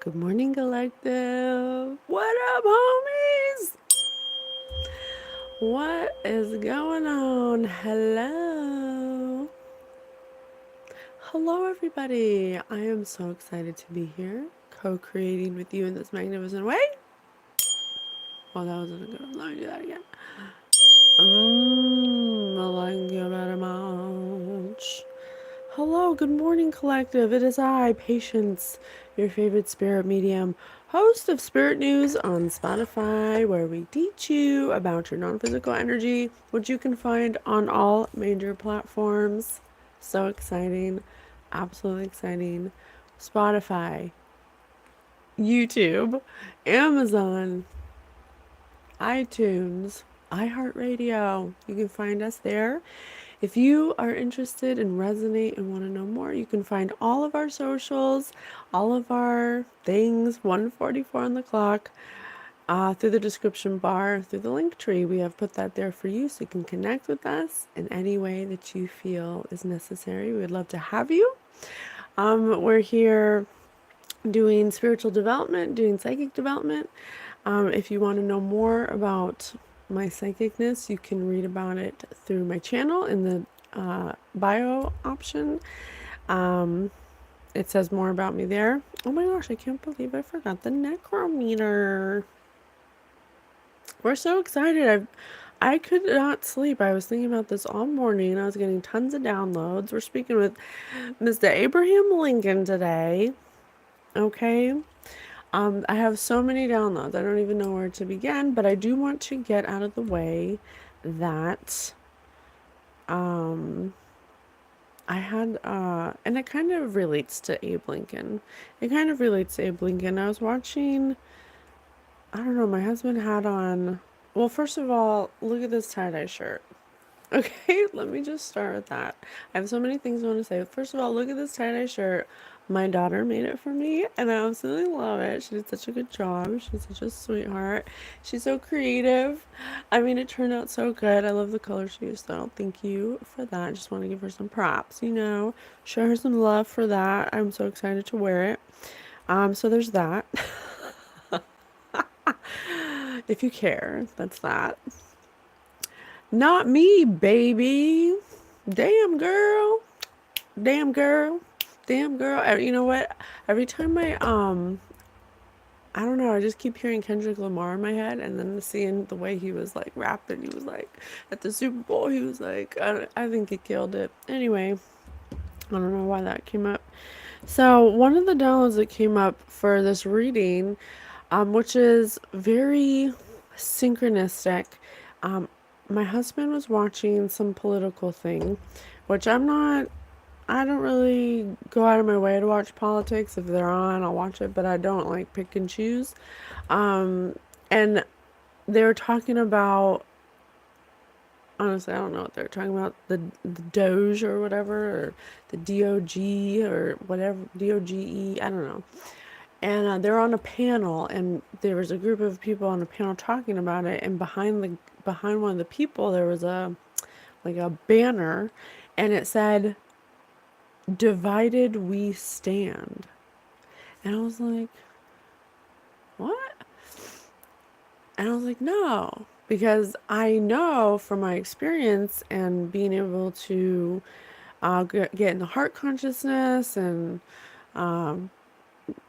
Good morning, collective. What up, homies? What is going on? Hello. Hello, everybody. I am so excited to be here, co-creating with you in this magnificent way. Well, that wasn't a good one. Let me do that again. I like you very much. Hello, good morning, collective. It is I, Patience, your favorite spirit medium, host of Spirit News on Spotify, where we teach you about your non-physical energy, which you can find on all major platforms. So exciting, absolutely exciting. Spotify, YouTube, Amazon, iTunes, iHeartRadio. You can find us there. If you are interested and resonate and want to know more, you can find all of our socials, all of our things, 144 on the clock, through the description bar, through the link tree. We have put that there for you so you can connect with us in any way that you feel is necessary. We would love to have you. We're here doing spiritual development, doing psychic development. If you want to know more about my psychicness, you can read about it through my channel in the bio option. It says more about me there. Oh my gosh, I can't believe I forgot the necrometer. We're so excited. I could not sleep. I was thinking about this all morning. I was getting tons of downloads. We're speaking with Mr. Abraham Lincoln today. Okay. I have so many downloads. I don't even know where to begin, but I do want to get out of the way that I had, and it kind of relates to Abe Lincoln. It kind of relates to Abe Lincoln. I was watching, I don't know, my husband had on, well, first of all, look at this tie-dye shirt. Okay, let me just start with that. I have so many things I want to say. First of all, look at this tie-dye shirt. My daughter made it for me, and I absolutely love it. She did such a good job. She's such a sweetheart. She's so creative. I mean, it turned out so good. I love the color she used, though. Thank you for that. I just want to give her some props, show her some love for that. I'm so excited to wear it. So there's that. If you care, that's that. Not me, baby. Damn girl. Damn girl. Damn girl. You know what? Every time I don't know, I just keep hearing Kendrick Lamar in my head, and then seeing the way he was like rapping. He was like at the Super Bowl, he was like, I think he killed it. Anyway, I don't know why that came up. So one of the downloads that came up for this reading, which is very synchronistic. My husband was watching some political thing, which I don't really go out of my way to watch politics. If they're on, I'll watch it, but I don't like pick and choose. And they were talking about, honestly, I don't know what they're talking about, the Doge or whatever, or the DOG or whatever, DOGE, I don't know. And they're on a panel, and there was a group of people on a panel talking about it, and behind one of the people there was a banner, and it said, "Divided we stand." And I was like, what? And I was like, no, because I know from my experience and being able to get in the heart consciousness and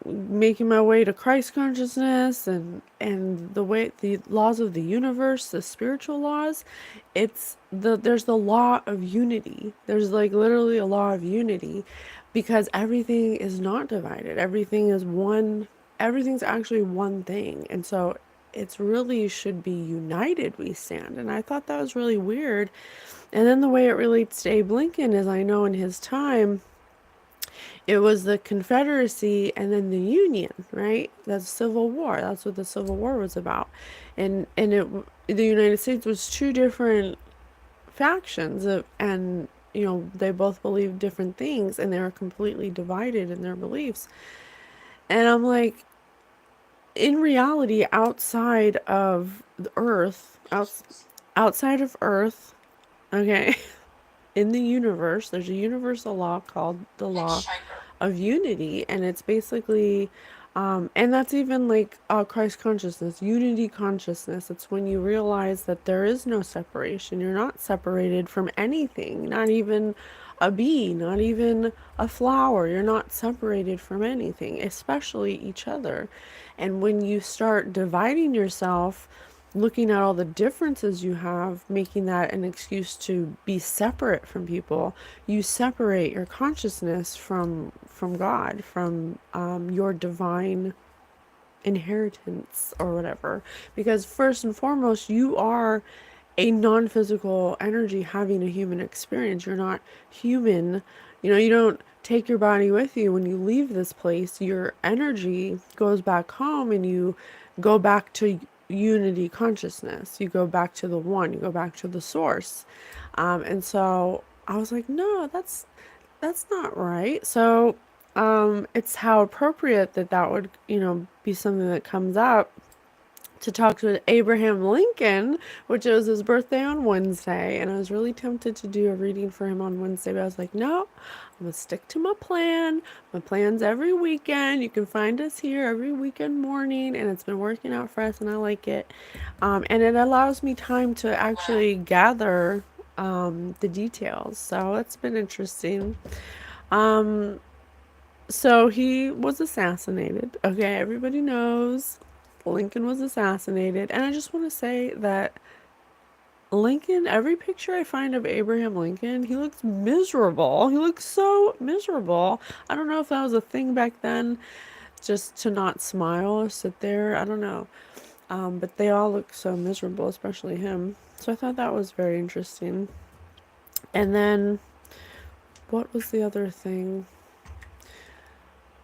making my way to Christ consciousness and the way the laws of the universe, the spiritual laws, there's the law of unity. There's like literally a law of unity, because everything is not divided. Everything is one. Everything's actually one thing. And so it's really should be united we stand. And I thought that was really weird. And then the way it relates to Abe Lincoln is, I know in his time it was the Confederacy and then the Union, right? That's Civil War. That's what the Civil War was about. The United States was two different factions and they both believed different things, and they were completely divided in their beliefs. And I'm like, in reality, outside of the earth, outside of earth, okay, in the universe, there's a universal law called the law of unity, and it's basically And that's even like Christ consciousness, unity consciousness. It's when you realize that there is no separation. You're not separated from anything, not even a bee, not even a flower. You're not separated from anything, especially each other. And when you start dividing yourself, looking at all the differences you have, making that an excuse to be separate from people, you separate your consciousness from God, from your divine inheritance or whatever. Because first and foremost, you are a non-physical energy having a human experience. You're not human. You don't take your body with you when you leave this place. Your energy goes back home and you go back to unity consciousness. You go back to the one, you go back to the source. And so I was like, no, that's not right. So it's how appropriate that that would, be something that comes up to talk to Abraham Lincoln, which was his birthday on Wednesday. And I was really tempted to do a reading for him on Wednesday, but I was like, no, I'm going to stick to my plan. My plan's every weekend. You can find us here every weekend morning, and it's been working out for us, and I like it. And it allows me time to actually gather the details. So it's been interesting. Um, so he was assassinated. Okay, everybody knows Lincoln was assassinated. And I just want to say that Lincoln, every picture I find of Abraham Lincoln, he looks miserable. He looks so miserable. I don't know if that was a thing back then, just to not smile or sit there. I don't know. But they all look so miserable, especially him. So I thought that was very interesting. And then, what was the other thing?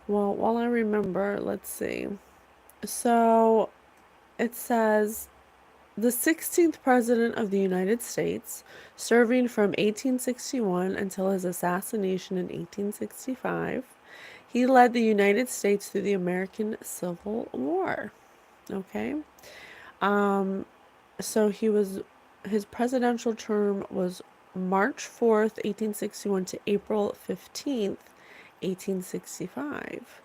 Well, while I remember, let's see. So it says the 16th President of the United States, serving from 1861 until his assassination in 1865. He led the United States through the American Civil War. Okay. So his presidential term was March 4th, 1861 to April 15th, 1865.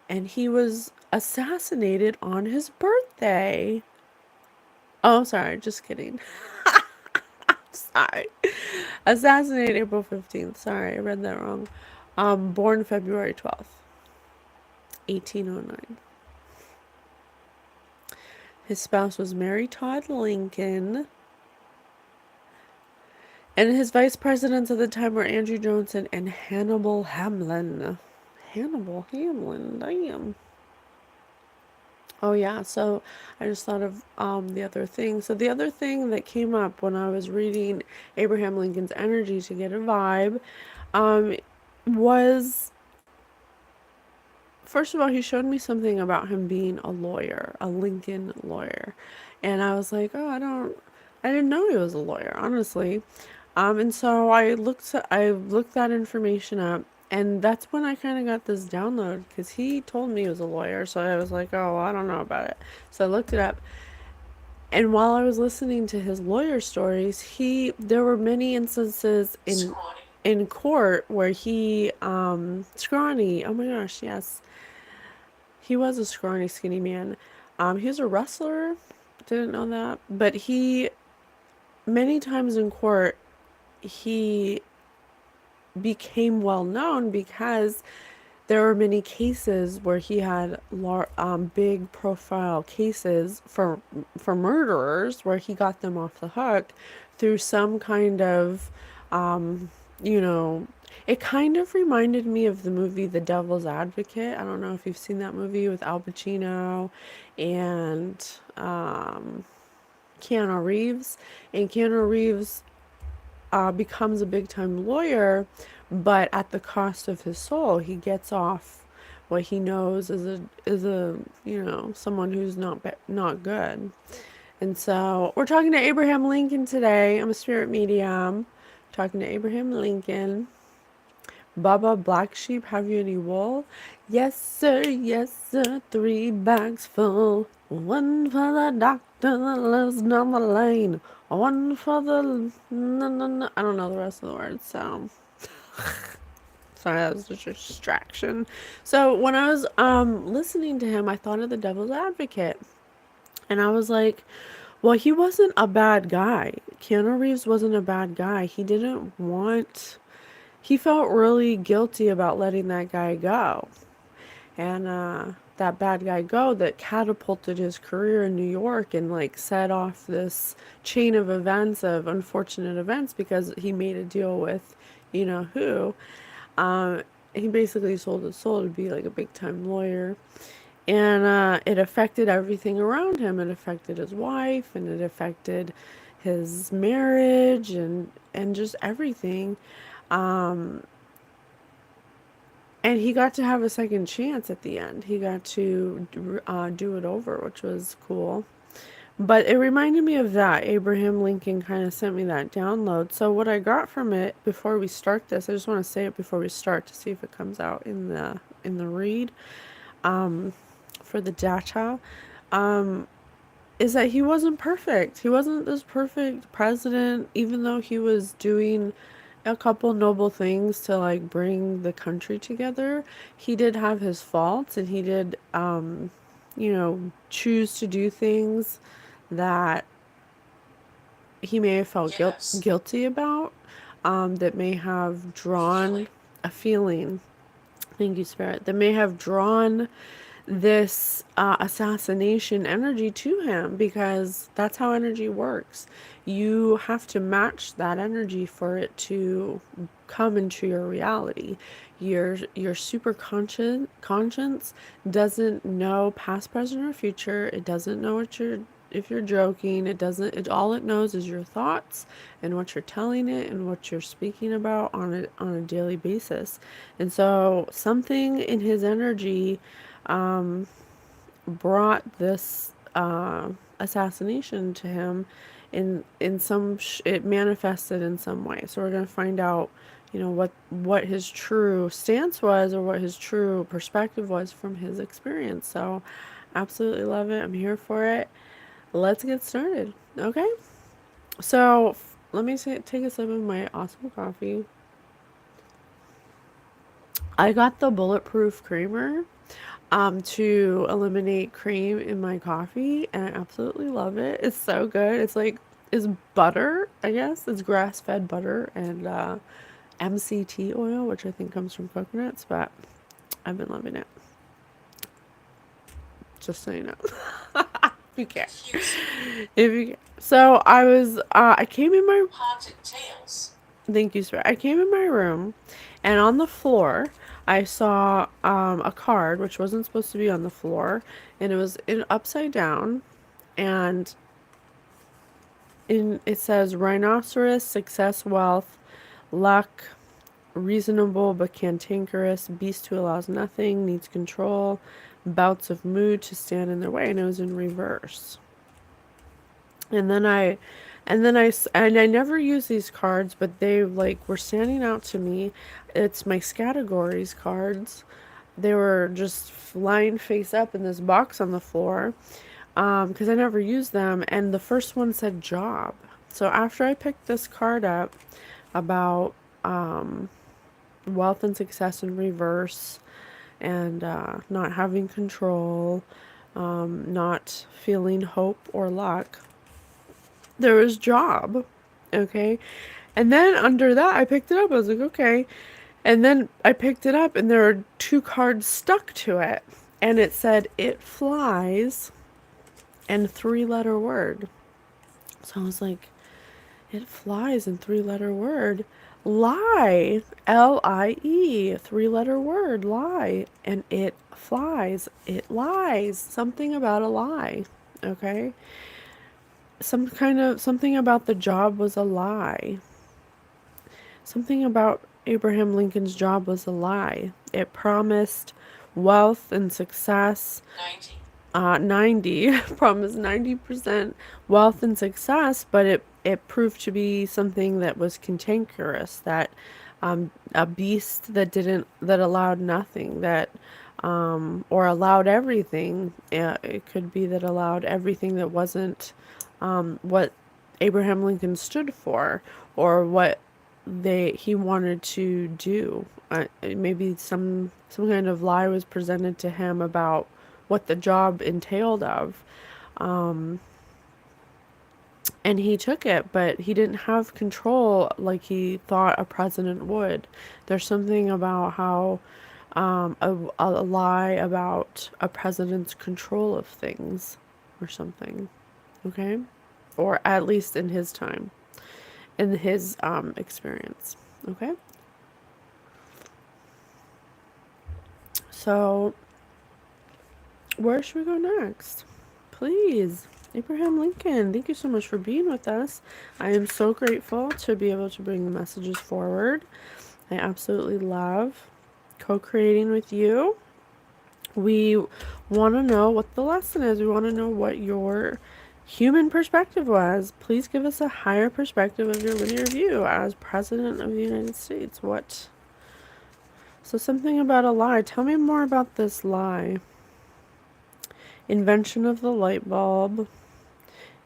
And he was assassinated on his birthday. Oh, sorry, just kidding. Sorry. Assassinated April 15th. Sorry, I read that wrong. Born February 12th, 1809. His spouse was Mary Todd Lincoln. And his vice presidents at the time were Andrew Johnson and Hannibal Hamlin. Hannibal Hamlin, damn. Oh yeah, so I just thought of the other thing. So the other thing that came up when I was reading Abraham Lincoln's energy to get a vibe was, first of all, he showed me something about him being a lawyer, a Lincoln lawyer. And I was like, oh, I didn't know he was a lawyer, honestly. And so I looked that information up, and that's when I kind of got this download because he told me he was a lawyer. So I was like, oh, I don't know about it. So I looked it up, and while I was listening to his lawyer stories, there were many instances in court where he scrawny. Oh my gosh, yes, he was a scrawny, skinny man. He was a wrestler. Didn't know that, but he many times in court he became well known because there were many cases where he had big profile cases for murderers where he got them off the hook through some kind of you know it kind of reminded me of the movie The Devil's Advocate. I don't know if you've seen that movie with Al Pacino and Keanu Reeves. And Keanu Reeves becomes a big time lawyer, but at the cost of his soul. He gets off what he knows is a someone who's not good. And so we're talking to Abraham Lincoln today. I'm a spirit medium. Talking to Abraham Lincoln. Baba Black Sheep, have you any wool? Yes, sir, yes, sir. 3 bags full. One for the doctor that lives down the lane. One for the... No, no, no. I don't know the rest of the words, so... Sorry, that was just a distraction. So when I was listening to him, I thought of the devil's advocate. And I was like, well, he wasn't a bad guy. Keanu Reeves wasn't a bad guy. He felt really guilty about letting that guy go. And that bad guy go that catapulted his career in New York and like set off this chain of events, of unfortunate events, because he made a deal with you know who. Um, he basically sold his soul to be like a big time lawyer. And it affected everything around him. It affected his wife, and it affected his marriage, and just everything. Um, and he got to have a second chance at the end. He got to do it over, which was cool. But it reminded me of that. Abraham Lincoln kind of sent me that download. So what I got from it before we start this, I just want to say it before we start to see if it comes out in the read, for the data, is that he wasn't perfect. He wasn't this perfect president, even though he was doing a couple noble things to like bring the country together. He did have his faults, and he did, choose to do things that he may have felt Yes. guilty about, that may have drawn Feeling. a feeling. Thank you, Spirit. That may have drawn this assassination energy to him, because that's how energy works. You have to match that energy for it to come into your reality. Your super conscience doesn't know past, present, or future. It doesn't know what you're if you're joking. It doesn't. It all it knows is your thoughts and what you're telling it and what you're speaking about on a daily basis. And so something in his energy brought this assassination to him in some it manifested in some way. So we're going to find out, what his true stance was, or what his true perspective was from his experience. So absolutely love it. I'm here for it. Let's get started. Okay? So let me take a sip of my awesome coffee. I got the bulletproof creamer to eliminate cream in my coffee, and I absolutely love it. It's so good. It's butter, I guess. It's grass-fed butter and MCT oil, which I think comes from coconuts, but I've been loving it. Just so you know. If you care. Confusing. If you care. So I came in my Haunted tales. Thank you, sir. I came in my room, and on the floor, I saw a card which wasn't supposed to be on the floor, and it was upside down, and it says rhinoceros, success, wealth, luck, reasonable but cantankerous, beast who allows nothing, needs control, bouts of mood to stand in their way, and it was in reverse. And then I never use these cards, but they like were standing out to me. It's my categories cards. They were just lying face up in this box on the floor, because I never used them. And the first one said job. So after I picked this card up about wealth and success in reverse, and not having control, not feeling hope or luck, there was job. Okay. And then under that, I picked it up. I was like, okay. And then I picked it up, and there were two cards stuck to it. And it said, it flies, and three-letter word. So I was like, it flies, and three-letter word. Lie. Lie. Three-letter word. Lie. And it flies. It lies. Something about a lie. Okay. Something about the job was a lie. Something about Abraham Lincoln's job was a lie. It promised wealth and success. 90. 90 promised 90% wealth and success, but it proved to be something that was cantankerous, that a beast that allowed nothing, that or allowed everything. It could be that allowed everything that wasn't what Abraham Lincoln stood for, or what he wanted to do. Maybe some kind of lie was presented to him about what the job entailed of. And he took it, but he didn't have control like he thought a president would. There's something about how a lie about a president's control of things or something, okay? Or at least in his time, in his experience, okay? So, where should we go next? Please. Abraham Lincoln, thank you so much for being with us. I am so grateful to be able to bring the messages forward. I absolutely love co-creating with you. We want to know what the lesson is. We want to know what your human perspective was. Please give us a higher perspective of your linear view as President of the United States. What? So something about a lie. Tell me more about this lie. Invention of the light bulb.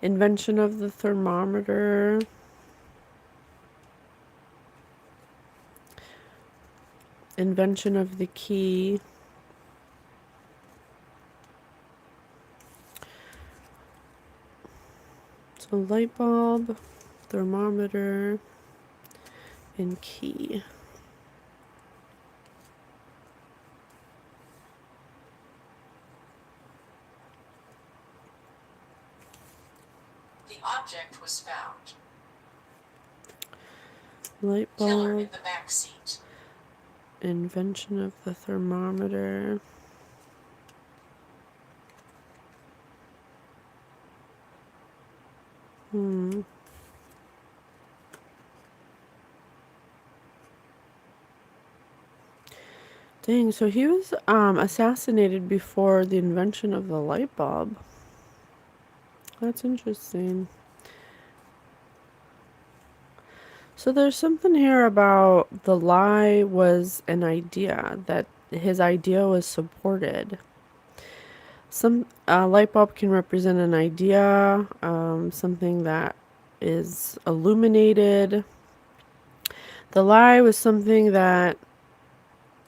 Invention of the thermometer. Invention of the key. So light bulb, thermometer, and key. The object was found. Light bulb. Killer in the back seat. Invention of the thermometer. Dang, so he was assassinated before the invention of the light bulb. That's interesting. So there's something here about the lie was an idea, that his idea was supported. Some light bulb can represent an idea, something that is illuminated. The lie was something that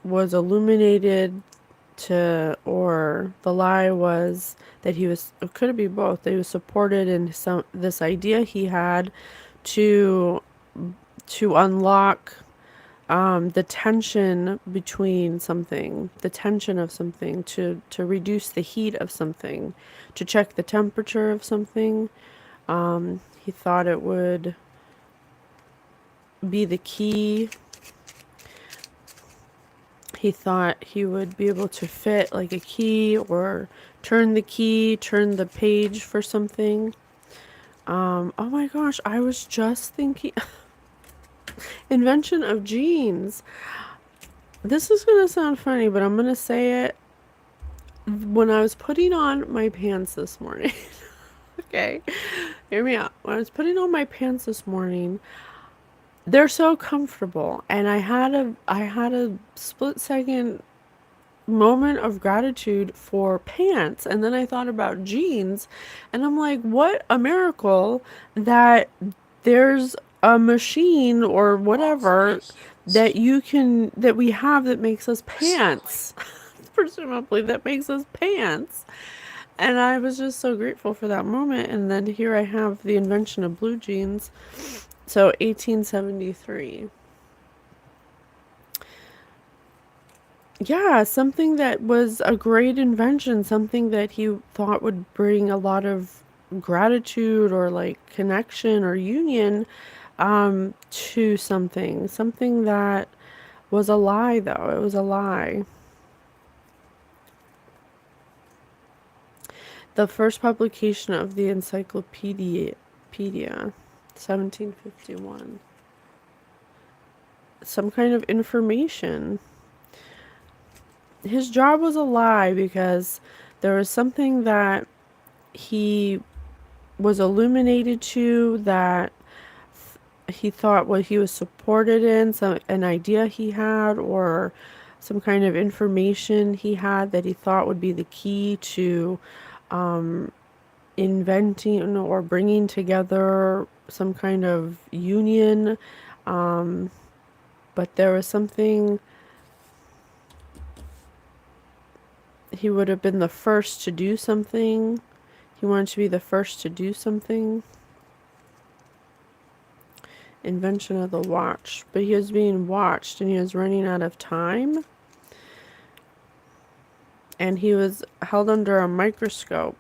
was illuminated or the lie was that he was, it could be both, that he was supported in this idea he had to unlock the tension between something, the tension of something, to reduce the heat of something, to check the temperature of something. He thought it would be the key. He thought he would be able to fit like a key or turn the key, turn the page for something. Oh my gosh, I was just thinking... Invention of jeans. This is going to sound funny, but I'm going to say it. When I was putting on my pants this morning, okay, hear me out. When I was putting on my pants this morning, they're so comfortable, and I had a split second moment of gratitude for pants, and then I thought about jeans, and I'm like, what a miracle that there's a machine or whatever that we have that makes us pants. Presumably that makes us pants. And I was just so grateful for that moment. And then here I have the invention of blue jeans. So 1873. Yeah, something that was a great invention, something that he thought would bring a lot of gratitude or like connection or union to something that was a lie, though. It was a lie. The first publication of the encyclopedia, 1751. Some kind of information. His job was a lie because there was something that he was illuminated to, that he thought what he was supported in, an idea he had or some kind of information he had that he thought would be the key to inventing or bringing together some kind of union, But there was something, he would have been the first to do something. He wanted to be the first to do something. Invention of the watch. But he was being watched and he was running out of time. And he was held under a microscope.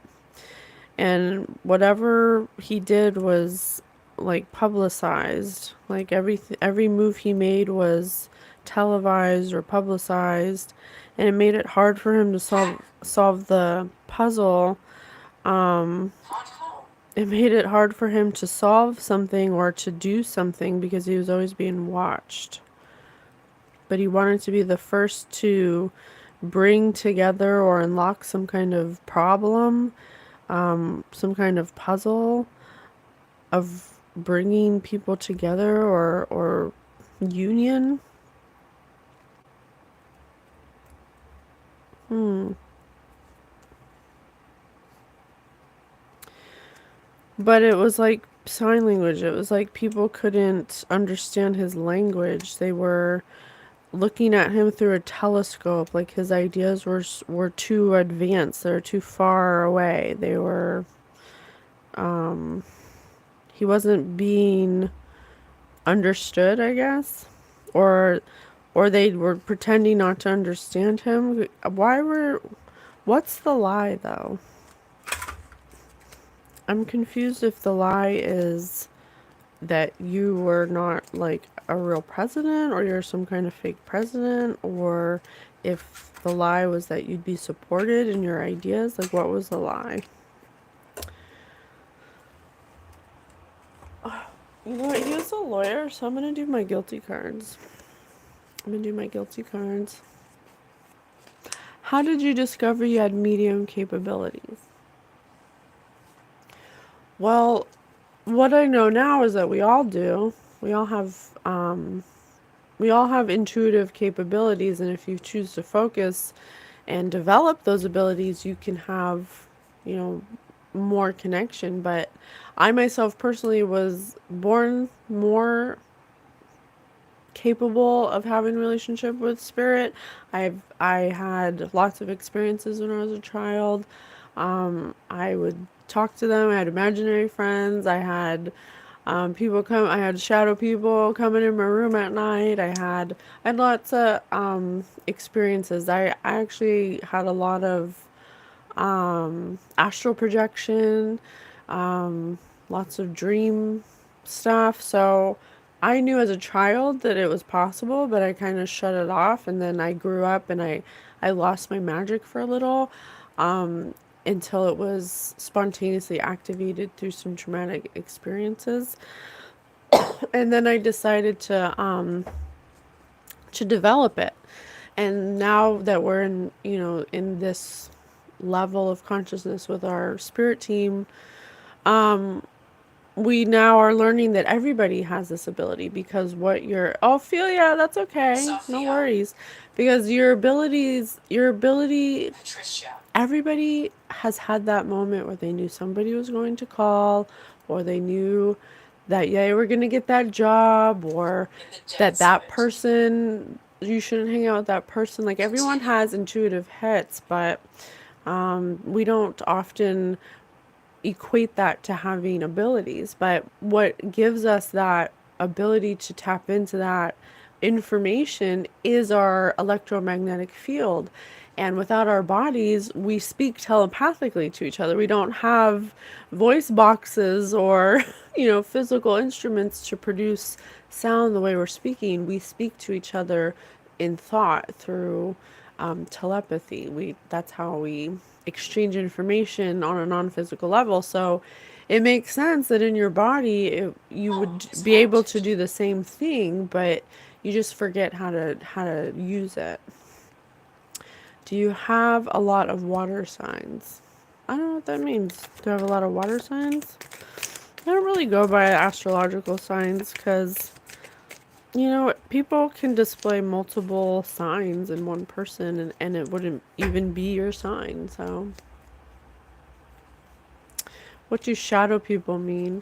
And whatever he did was like publicized. Like every move he made was televised or publicized, and it made it hard for him to solve the puzzle. It made it hard for him to solve something or to do something because he was always being watched. But he wanted to be the first to bring together or unlock some kind of problem, some kind of puzzle of bringing people together or union. But it was like sign language. It was like people couldn't understand his language. They were looking at him through a telescope. Like his ideas were too advanced. They were too far away. They were he wasn't being understood, I guess. Or they were pretending not to understand him. What's the lie though? I'm confused if the lie is that you were not like a real president or you're some kind of fake president, or if the lie was that you'd be supported in your ideas. Like, what was the lie? You know what? He was a lawyer, so I'm going to do my guilty cards. How did you discover you had medium capabilities? Well, what I know now is that we all do. We all have intuitive capabilities, and if you choose to focus and develop those abilities, you can have, more connection. But I myself personally was born more capable of having a relationship with spirit. I had lots of experiences when I was a child. I would talk to them. I had imaginary friends. I had people come. I had shadow people coming in my room at night. I had lots of experiences. I actually had a lot of astral projection, lots of dream stuff. So I knew as a child that it was possible, but I kind of shut it off. And then I grew up and I lost my magic for a little, until it was spontaneously activated through some traumatic experiences. And then I decided to develop it. And now that we're in this level of consciousness with our spirit team, we now are learning that everybody has this ability, because Ophelia, that's okay. Sophia. No worries. Because your ability, Patricia. everybody has had that moment where they knew somebody was going to call, or they knew that they were going to get that job, or that person, you shouldn't hang out with that person. Like, everyone has intuitive hits, but we don't often equate that to having abilities. But what gives us that ability to tap into that information is our electromagnetic field. And without our bodies, we speak telepathically to each other. We don't have voice boxes or, physical instruments to produce sound the way we're speaking. We speak to each other in thought through telepathy. That's how we exchange information on a non-physical level. So it makes sense that in your body you would be able to do the same thing, but you just forget how to use it. Do you have a lot of water signs? I don't know what that means. Do I have a lot of water signs? I don't really go by astrological signs because, people can display multiple signs in one person, and it wouldn't even be your sign. So what do shadow people mean?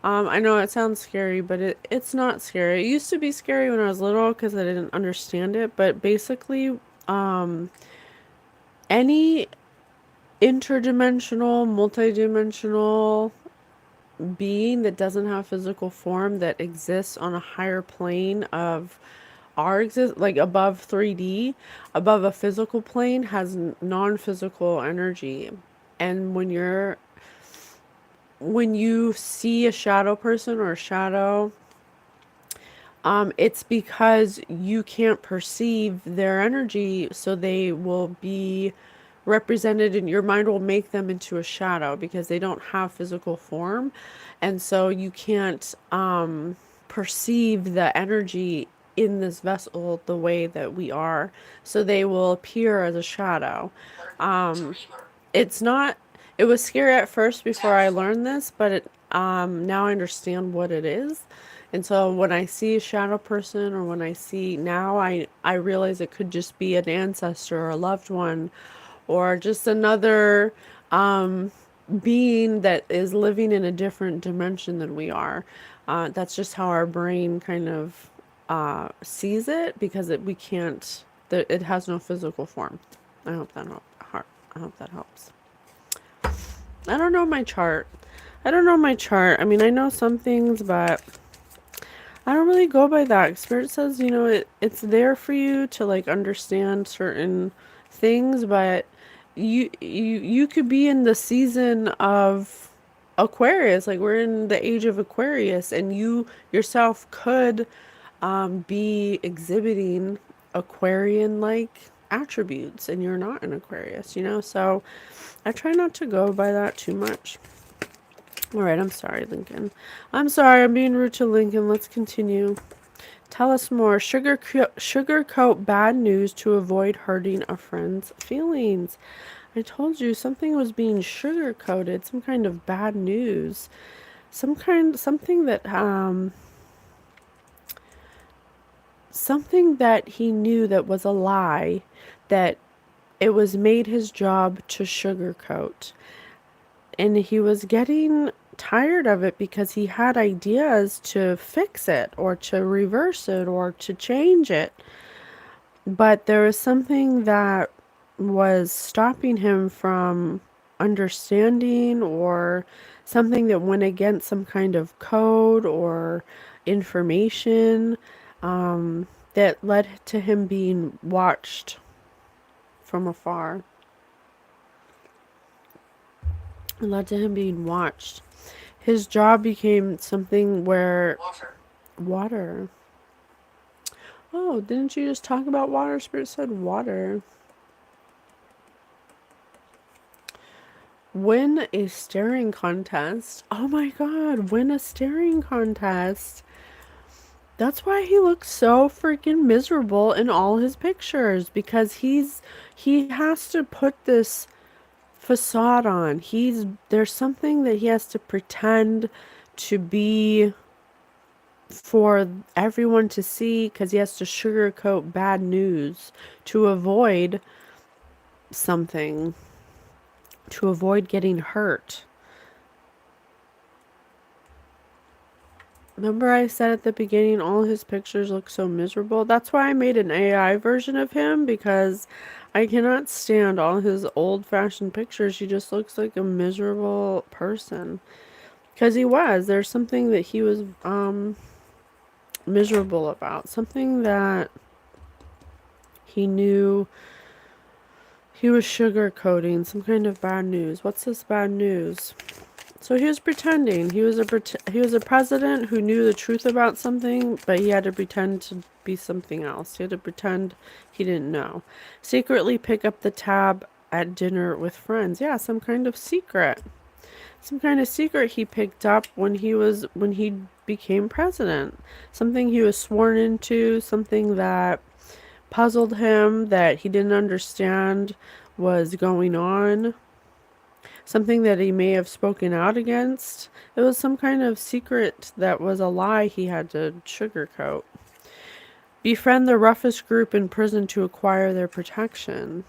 I know it sounds scary, but it's not scary. It used to be scary when I was little because I didn't understand it, but basically, um, any interdimensional, multidimensional being that doesn't have physical form that exists on a higher plane of our exist, like above 3D, above a physical plane, has non-physical energy. And when you see a shadow person or a shadow, it's because you can't perceive their energy, so they will be represented, and your mind will make them into a shadow because they don't have physical form, and so you can't perceive the energy in this vessel the way that we are. So they will appear as a shadow. Dreamer. It's not. It was scary at first before I Doubtful. learned this, but now I understand what it is. And so when I see a shadow person, or when I see now, I realize it could just be an ancestor or a loved one, or just another being that is living in a different dimension than we are. That's just how our brain kind of sees it, because we can't. It has no physical form. I hope that I hope that helps. I don't know my chart. I don't know my chart. I mean, I know some things, but I don't really go by that. Spirit says, it's there for you to like understand certain things, but you could be in the season of Aquarius, like we're in the age of Aquarius, and you yourself could be exhibiting Aquarian like attributes, and you're not an Aquarius. So I try not to go by that too much. All right, I'm sorry, Lincoln. I'm sorry, I'm being rude to Lincoln. Let's continue. Tell us more. Sugarcoat bad news to avoid hurting a friend's feelings. I told you something was being sugar-coated, some kind of bad news. Something that he knew that was a lie, that it was made his job to sugarcoat. And he was getting tired of it because he had ideas to fix it or to reverse it or to change it. But there was something that was stopping him from understanding, or something that went against some kind of code or information, that led to him being watched from afar. It led to him being watched. His job became something where Water. water. Oh, didn't you just talk about water? Spirit said water. Win a staring contest. Oh my god, win a staring contest. That's why he looks so freaking miserable in all his pictures, because he has to put this facade on. There's something that he has to pretend to be for everyone to see, because he has to sugarcoat bad news to avoid something, to avoid getting hurt. Remember I said at the beginning all his pictures look so miserable? That's why I made an AI version of him, because I cannot stand all his old-fashioned pictures. He just looks like a miserable person. Because there's something that he was miserable about. Something that he knew he was sugarcoating. Some kind of bad news. What's this bad news? So he was pretending. He was a president who knew the truth about something, but he had to pretend to be something else. He had to pretend he didn't know. Secretly pick up the tab at dinner with friends. Yeah, some kind of secret. Some kind of secret he picked up when he became president. Something he was sworn into, something that puzzled him, that he didn't understand was going on. Something that he may have spoken out against. It was some kind of secret that was a lie he had to sugarcoat. Befriend the roughest group in prison to acquire their protection.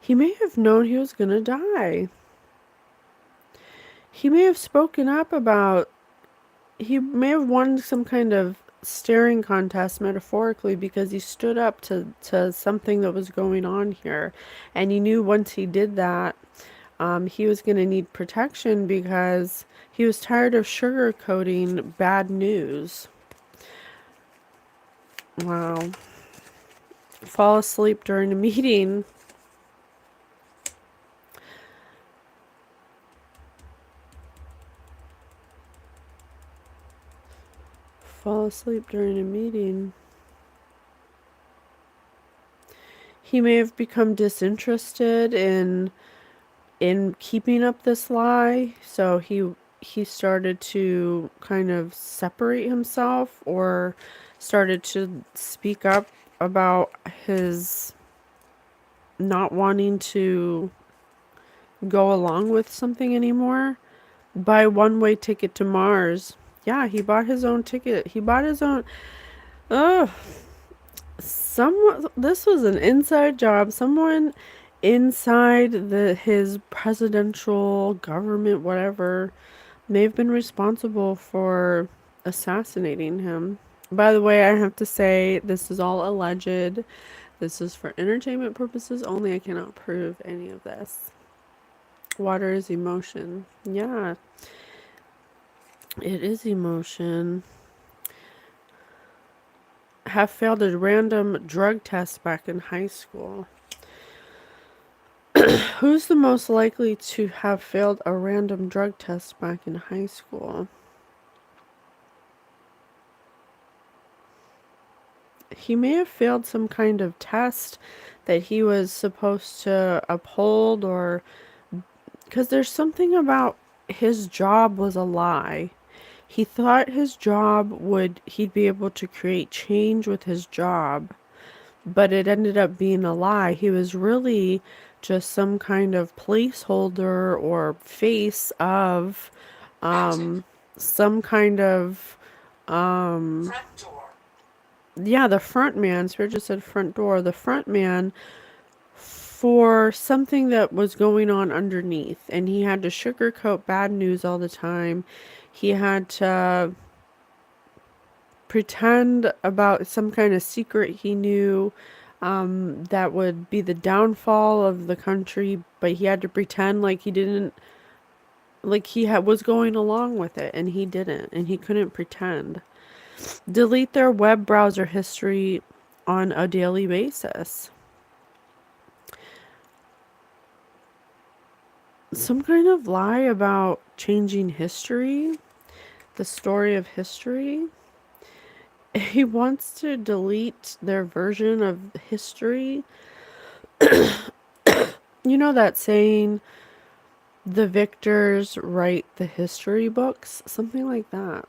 He may have known he was gonna die. He may have spoken up about, he may have won some kind of staring contest metaphorically because he stood up to something that was going on here. And he knew once he did that, he was going to need protection because he was tired of sugarcoating bad news. Wow. Fall asleep during a meeting. Fall asleep during a meeting. He may have become disinterested in keeping up this lie, so he started to kind of separate himself or started to speak up about his not wanting to go along with something anymore. Buy one-way ticket to Mars. Yeah, he bought his own ticket. He bought his own. Ugh. This was an inside job. Someone inside his presidential government, whatever, may have been responsible for assassinating him. By the way, I have to say this is all alleged. This is for entertainment purposes only. I cannot prove any of this. Water is emotion. Yeah, it is emotion. Have failed a random drug test back in high school. Who's the most likely to have failed a random drug test back in high school? He may have failed some kind of test that he was supposed to uphold, or because there's something about his job was a lie. He thought his job he'd be able to create change with his job, but it ended up being a lie. He was really just some kind of placeholder or face of Active. some kind of Front door. yeah, the front man. Spirit just said front door. The front man for something that was going on underneath, and he had to sugarcoat bad news all the time. He had to pretend about some kind of secret he knew, that would be the downfall of the country, but he had to pretend like he didn't, like was going along with it, and he didn't, and he couldn't pretend. Delete their web browser history on a daily basis. Some kind of lie about changing history, the story of history. He wants to delete their version of history. You know that saying, the victors write the history books? Something like that.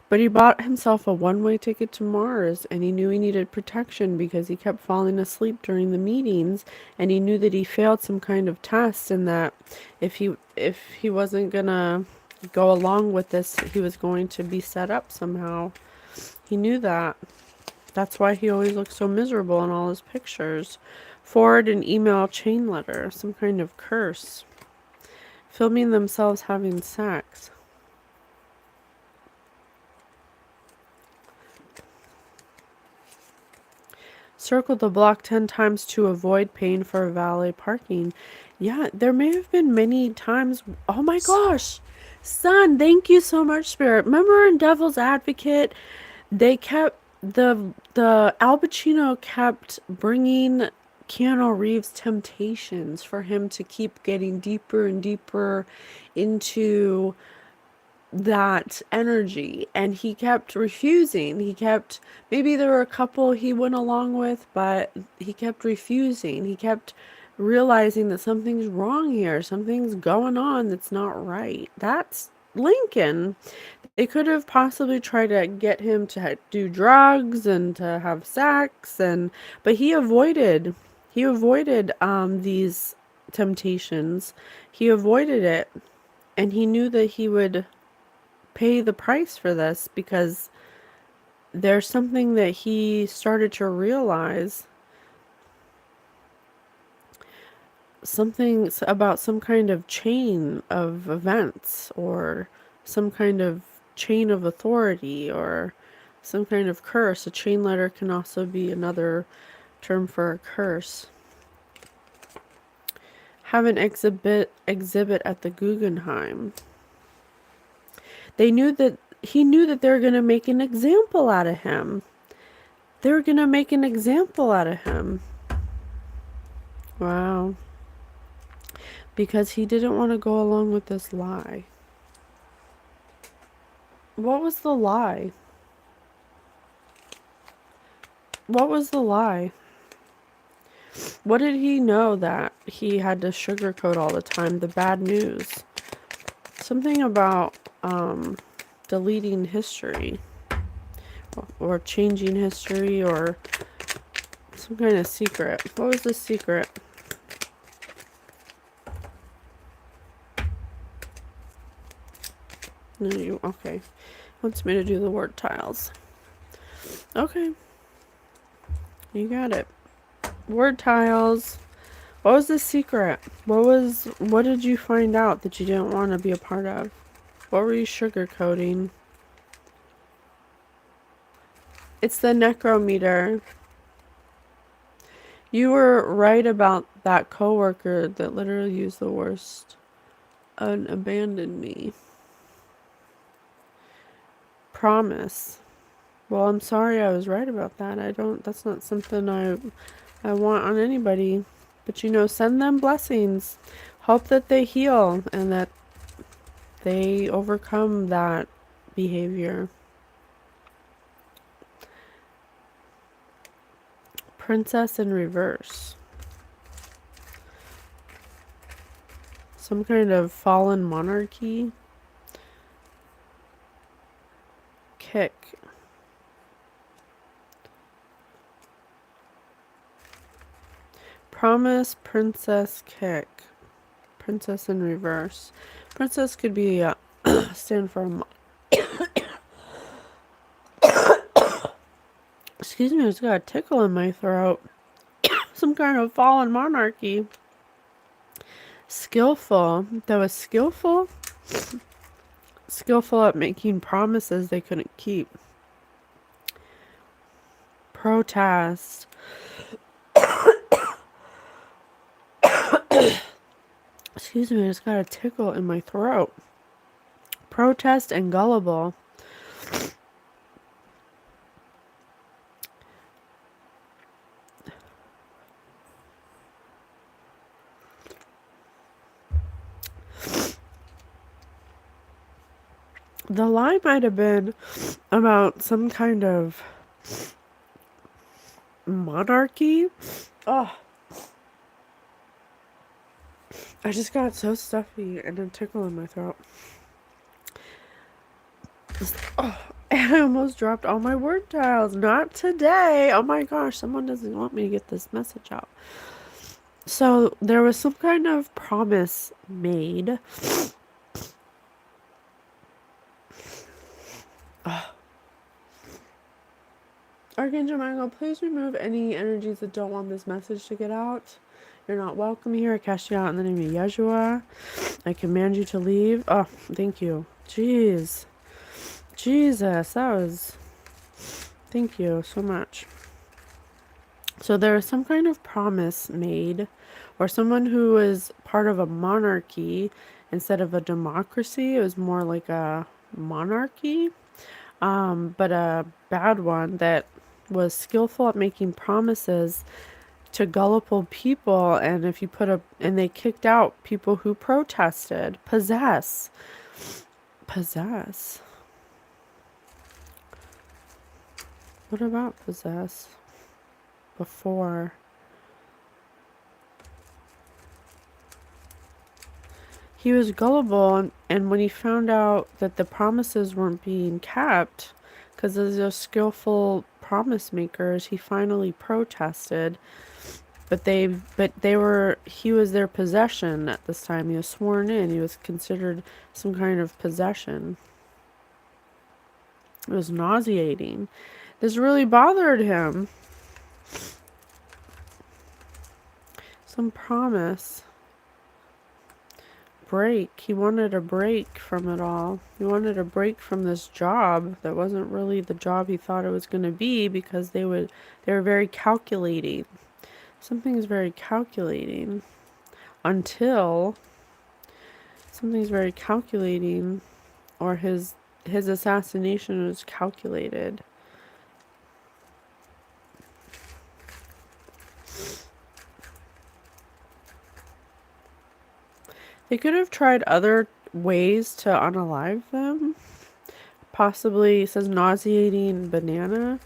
But he bought himself a one-way ticket to Mars, and he knew he needed protection because he kept falling asleep during the meetings, and he knew that he failed some kind of test, and that if he wasn't gonna go along with this, he was going to be set up somehow. He knew that. That's why he always looks so miserable in all his pictures. Forward an email chain letter, some kind of curse. Filming themselves having sex. Circle the block 10 times to avoid paying for valet parking. Yeah, there may have been many times. Oh my gosh. Son, thank you so much, Spirit. Remember in Devil's Advocate, they kept the Al Pacino kept bringing Keanu Reeves temptations for him to keep getting deeper and deeper into that energy, and he kept refusing. Maybe there were a couple he went along with, but he kept refusing. He kept realizing that something's wrong here, something's going on that's not right. That's Lincoln. They could have possibly tried to get him to do drugs and to have sex, but he avoided these temptations. He avoided it, and he knew that he would pay the price for this because there's something that he started to realize. something about some kind of chain of events, or some kind of chain of authority, or some kind of curse. A chain letter can also be another term for a curse. Have an exhibit at the Guggenheim. He knew that they were going to make an example out of him. They were going to make an example out of him. Wow. Because he didn't want to go along with this lie. What was the lie? What was the lie? What did he know that he had to sugarcoat all the time? The bad news. Something about deleting history, or changing history, or some kind of secret. What was the secret? No, you okay. Wants me to do the word tiles. Okay. You got it. Word tiles. What was the secret? What did you find out that you didn't want to be a part of? What were you sugarcoating? It's the necrometer. You were right about that coworker that literally used the worst and abandoned me. Promise. Well, I'm sorry I was right about that. That's not something I want on anybody. But send them blessings. Hope that they heal and that they overcome that behavior. Princess in reverse. Some kind of fallen monarchy. Kick. Promise, princess, kick. Princess in reverse. Princess could be stand for excuse me, I just got a tickle in my throat. Some kind of fallen monarchy. Skillful. That was skillful. Skillful at making promises they couldn't keep. Protest. Excuse me, I just got a tickle in my throat. Protest and gullible. The lie might have been about some kind of monarchy. Oh, I just got so stuffy and a tickle in my throat. Oh, and I almost dropped all my word tiles. Not today. Oh my gosh, someone doesn't want me to get this message out. So there was some kind of promise made. Archangel Michael, please remove any energies that don't want this message to get out. You're not welcome here. I cast you out in the name of Yeshua. I command you to leave. Oh, thank you. Jeez. Jesus, that was... Thank you so much. So there was some kind of promise made, or someone who was part of a monarchy instead of a democracy. It was more like a monarchy, but a bad one that was skillful at making promises to gullible people, and if you and they kicked out people who protested. Possess. What about possess? Before. He was gullible, and when he found out that the promises weren't being kept, because of those skillful promise makers, he finally protested. But he was their possession at this time. He was sworn in. He was considered some kind of possession. It was nauseating. This really bothered him. Some promise. break. He wanted a break from it all. He wanted a break from this job that wasn't really the job he thought it was going to be, because they were very calculating. Something's very calculating until something's very calculating, or his assassination was calculated. They could have tried other ways to unalive them. Possibly, it says nauseating banana.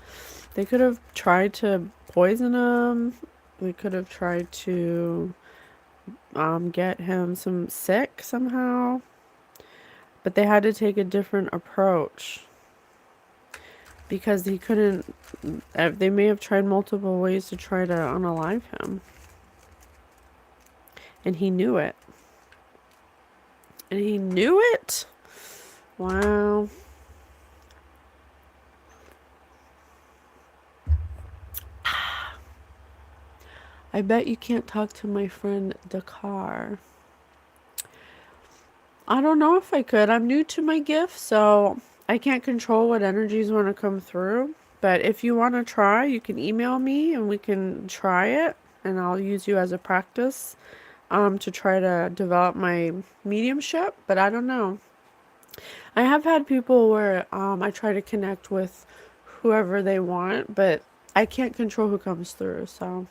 They could have tried to poison him. They could have tried to get him some sick somehow. But they had to take a different approach, because he couldn't. They may have tried multiple ways to try to unalive him. And he knew it. And he knew it? Wow. I bet you can't talk to my friend Dakar. I don't know if I could. I'm new to my gift, so I can't control what energies want to come through. But if you want to try, you can email me and we can try it. And I'll use you as a practice to try to develop my mediumship. But I don't know. I have had people where I try to connect with whoever they want, but I can't control who comes through. So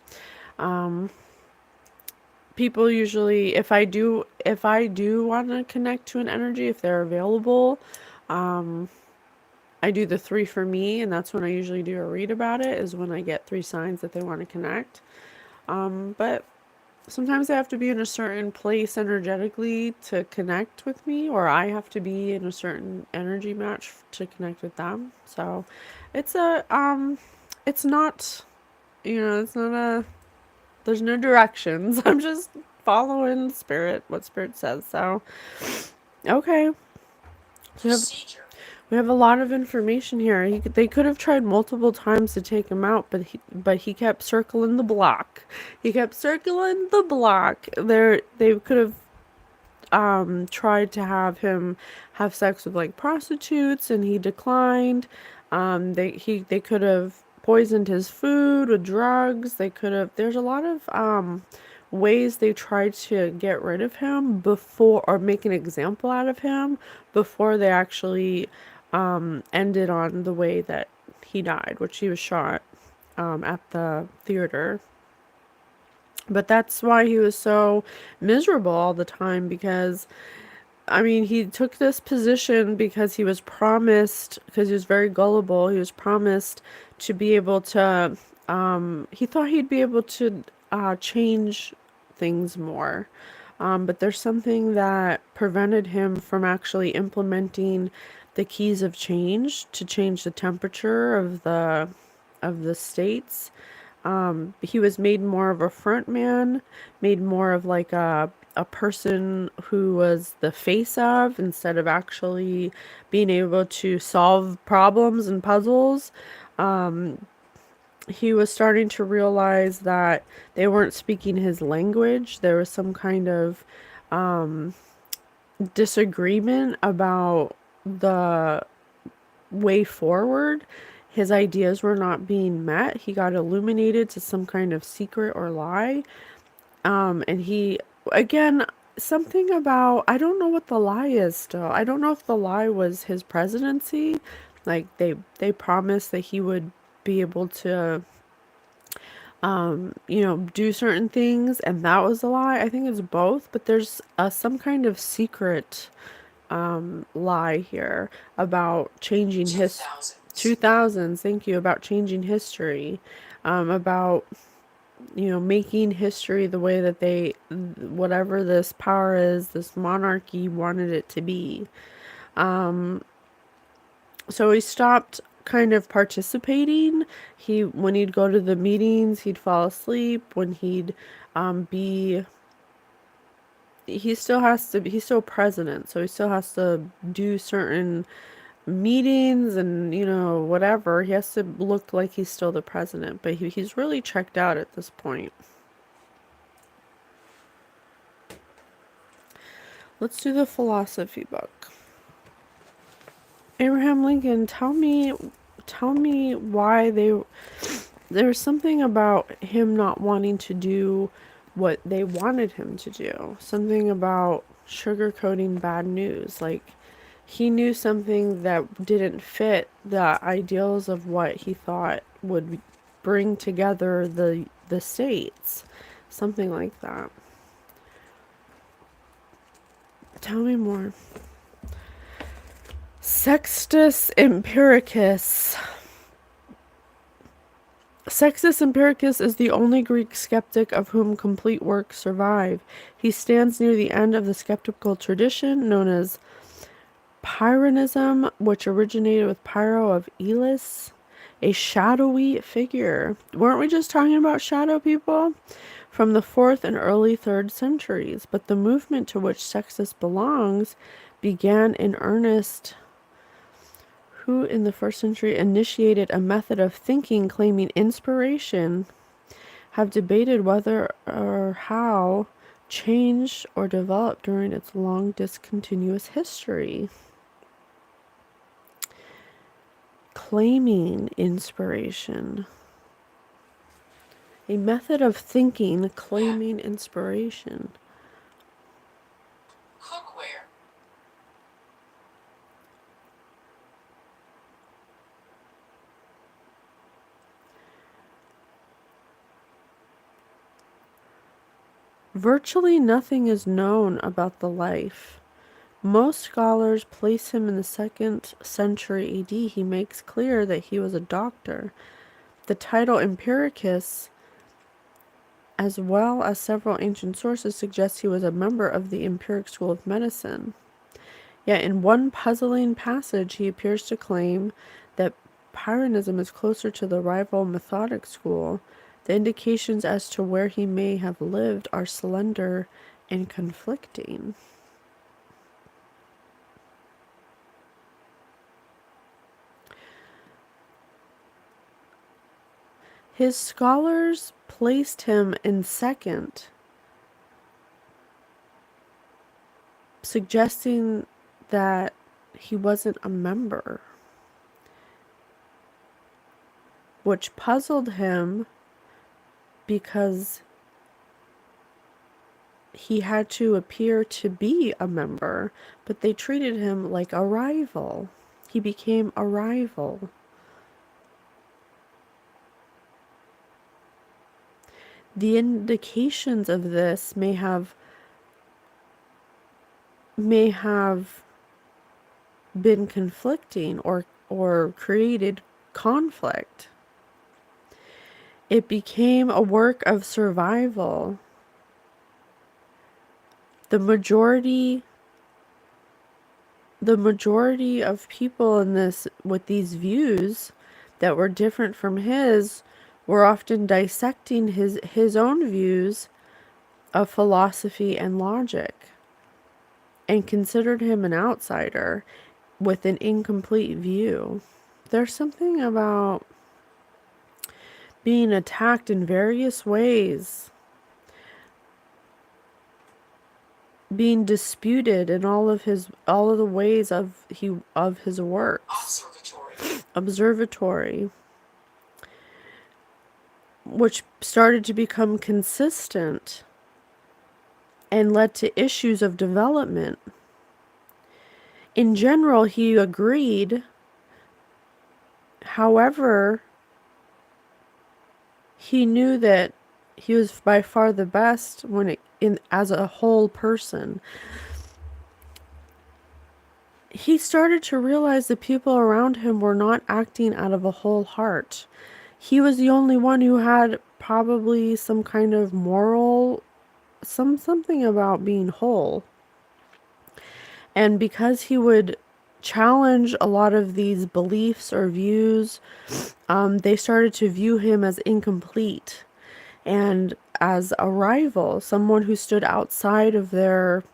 people usually, if I do want to connect to an energy, if they're available, I do the 3 for me, and that's when I usually do a read about it, is when I get 3 signs that they want to connect. But sometimes they have to be in a certain place energetically to connect with me, or I have to be in a certain energy match to connect with them. So it's it's not, it's not there's no directions. I'm just following spirit, what spirit says. So, okay. So we have a lot of information here. They could have tried multiple times to take him out, but he kept circling the block. He kept circling the block. They could have tried to have him have sex with like prostitutes, and he declined. They could have poisoned his food with drugs. They could have. There's a lot of ways they tried to get rid of him before, or make an example out of him before they actually ended on the way that he died, which he was shot at the theater. But that's why he was so miserable all the time, because I mean, he took this position because he was promised, because he was very gullible, he was promised to be able to, he thought he'd be able to change things more. But there's something that prevented him from actually implementing the keys of change to change the temperature of the states. He was made more of a front man, made more of like a person who was the face of, instead of actually being able to solve problems and puzzles. He was starting to realize that they weren't speaking his language. There was some kind of disagreement about the way forward. His ideas were not being met. He got illuminated to some kind of secret or lie. And he, again, something about, I don't know what the lie is still. I don't know if the lie was his presidency. Like they promised that he would be able to do certain things, and that was a lie. I think it's both, but there's some kind of secret lie here about changing his 2000s. Thank you. About changing history, about making history the way that they, whatever this power is, this monarchy wanted it to be. So he stopped kind of participating. When he'd go to the meetings, he'd fall asleep. When he'd be, he's still president, so he still has to do certain meetings and whatever. He has to look like he's still the president, but he's really checked out at this point. Let's do the philosophy book. Abraham Lincoln, tell me why there's something about him not wanting to do what they wanted him to do. Something about sugarcoating bad news. Like, he knew something that didn't fit the ideals of what he thought would bring together the states. Something like that. Tell me more. Sextus Empiricus. Sextus Empiricus is the only Greek skeptic of whom complete works survive. He stands near the end of the skeptical tradition known as Pyrrhonism, which originated with Pyrrho of Elis, a shadowy figure. Weren't we just talking about shadow people? From the 4th and early 3rd centuries, but the movement to which Sextus belongs began in earnest who in the 1st century initiated a method of thinking claiming inspiration, have debated whether or how changed or developed during its long discontinuous history. Claiming inspiration. A method of thinking claiming inspiration. Cookware. Virtually nothing is known about the life. Most scholars place him in the 2nd century AD. He makes clear that he was a doctor. The title Empiricus, as well as several ancient sources, suggests he was a member of the empiric school of medicine. Yet in one puzzling passage he appears to claim that Pyrrhonism is closer to the rival methodic school. The indications as to where he may have lived are slender and conflicting. His scholars placed him in 2nd, suggesting that he wasn't a member, which puzzled him because he had to appear to be a member, but they treated him like a rival. He became a rival. The indications of this may have been conflicting or created conflict. It became a work of survival. The majority of people in this with these views that were different from his were often dissecting his own views of philosophy and logic and considered him an outsider with an incomplete view. There's something about being attacked in various ways, being disputed in all of the ways of his works. Observatory, which started to become consistent and led to issues of development. In general, he agreed. However, he knew that he was by far the best as a whole person. He started to realize the people around him were not acting out of a whole heart. He was the only one who had probably some kind of moral, something about being whole. And because he would challenge a lot of these beliefs or views, they started to view him as incomplete and as a rival, someone who stood outside of their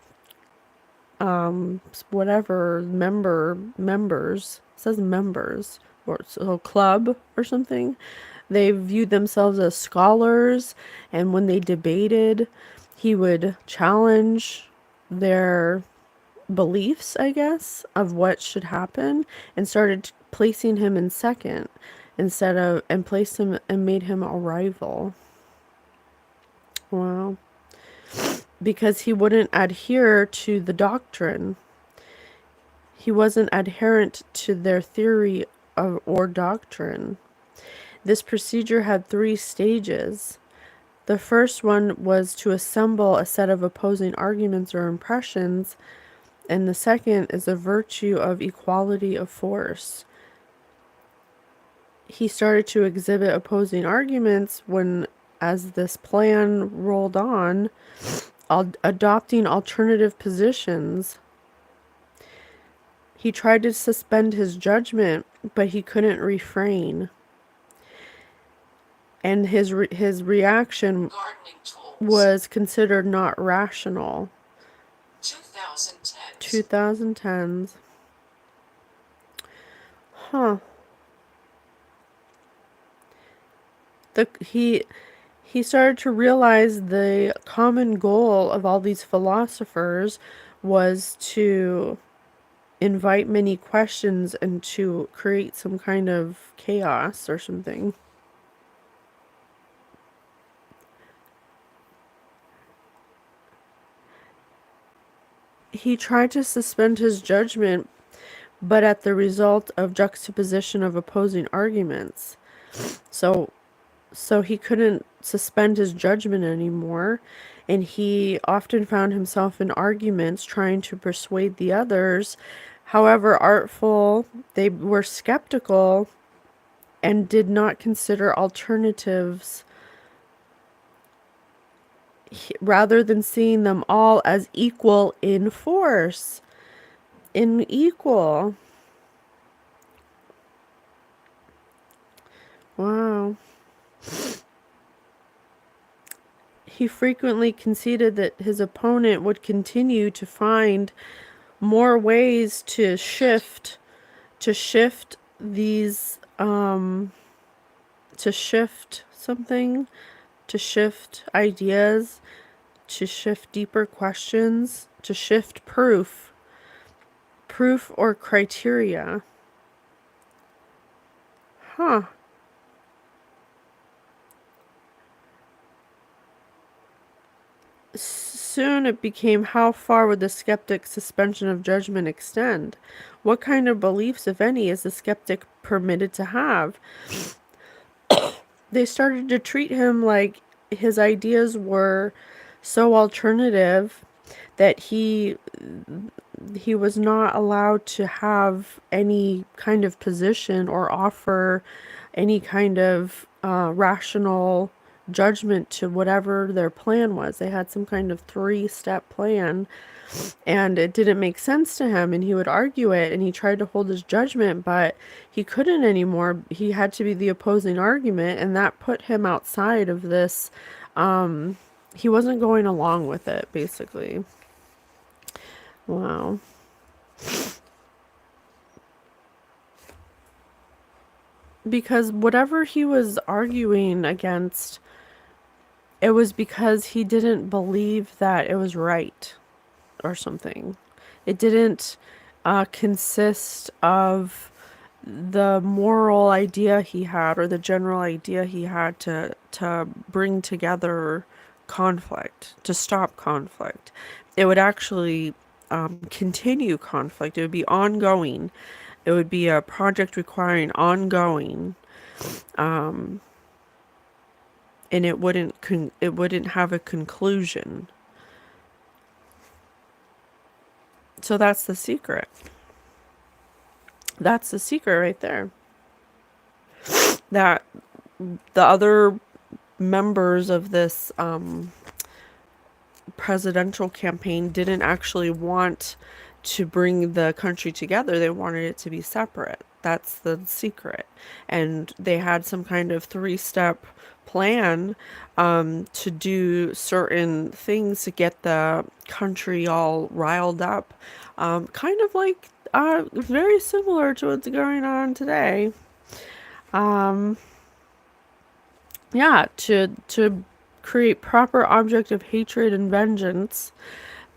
whatever members, it says members, or so club or something. They viewed themselves as scholars, and when they debated, he would challenge their beliefs, I guess, of what should happen, and started placing him in second and placed him and made him a rival. Wow. Because he wouldn't adhere to the doctrine. He wasn't adherent to their theory or doctrine. This procedure had 3 stages. The first one was to assemble a set of opposing arguments or impressions, and the second is a virtue of equality of force. He started to exhibit opposing arguments when, as this plan rolled on, adopting alternative positions. He tried to suspend his judgment, but he couldn't refrain. And his reaction was considered not rational. 2010s. Huh. He started to realize the common goal of all these philosophers was to invite many questions and to create some kind of chaos or something. He tried to suspend his judgment, but at the result of juxtaposition of opposing arguments. So he couldn't suspend his judgment anymore, and he often found himself in arguments trying to persuade the others. However artful, they were skeptical and did not consider alternatives, rather than seeing them all as equal in force. Equal. Wow. He frequently conceded that his opponent would continue to find more ways to shift these to shift something, to shift ideas, to shift deeper questions, to shift proof or criteria. Huh. Soon it became, how far would the skeptic's suspension of judgment extend? What kind of beliefs, if any, is the skeptic permitted to have? They started to treat him like his ideas were so alternative that he was not allowed to have any kind of position or offer any kind of rational judgment to whatever their plan was. They had some kind of 3-step plan, and it didn't make sense to him, and he would argue it, and he tried to hold his judgment, but he couldn't anymore. He had to be the opposing argument, and that put him outside of this. He wasn't going along with it, basically. Wow. Because whatever he was arguing against, it was because he didn't believe that it was right or something. It didn't consist of the moral idea he had or the general idea he had to bring together conflict, to stop conflict. It would actually continue conflict. It would be ongoing. It would be a project requiring ongoing, and it wouldn't have a conclusion. So that's the secret. That's the secret right there. That the other members of this presidential campaign didn't actually want to bring the country together. They wanted it to be separate. That's the secret. And they had some kind of 3-step plan to do certain things to get the country all riled up. Kind of like very similar to what's going on today. Yeah, to create proper object of hatred and vengeance,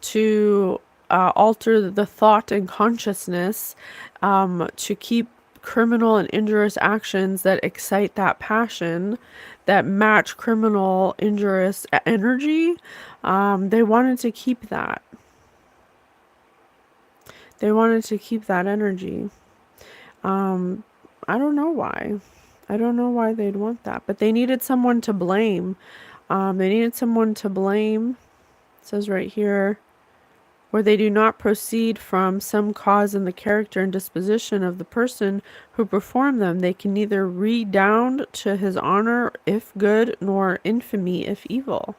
to alter the thought and consciousness to keep criminal and injurious actions that excite that passion, that match criminal, injurious energy. They wanted to keep that. They wanted to keep that energy. I don't know why. I don't know why they'd want that, but they needed someone to blame. They needed someone to blame. It says right here, where they do not proceed from some cause in the character and disposition of the person who performed them, they can neither redound to his honor if good, nor infamy if evil.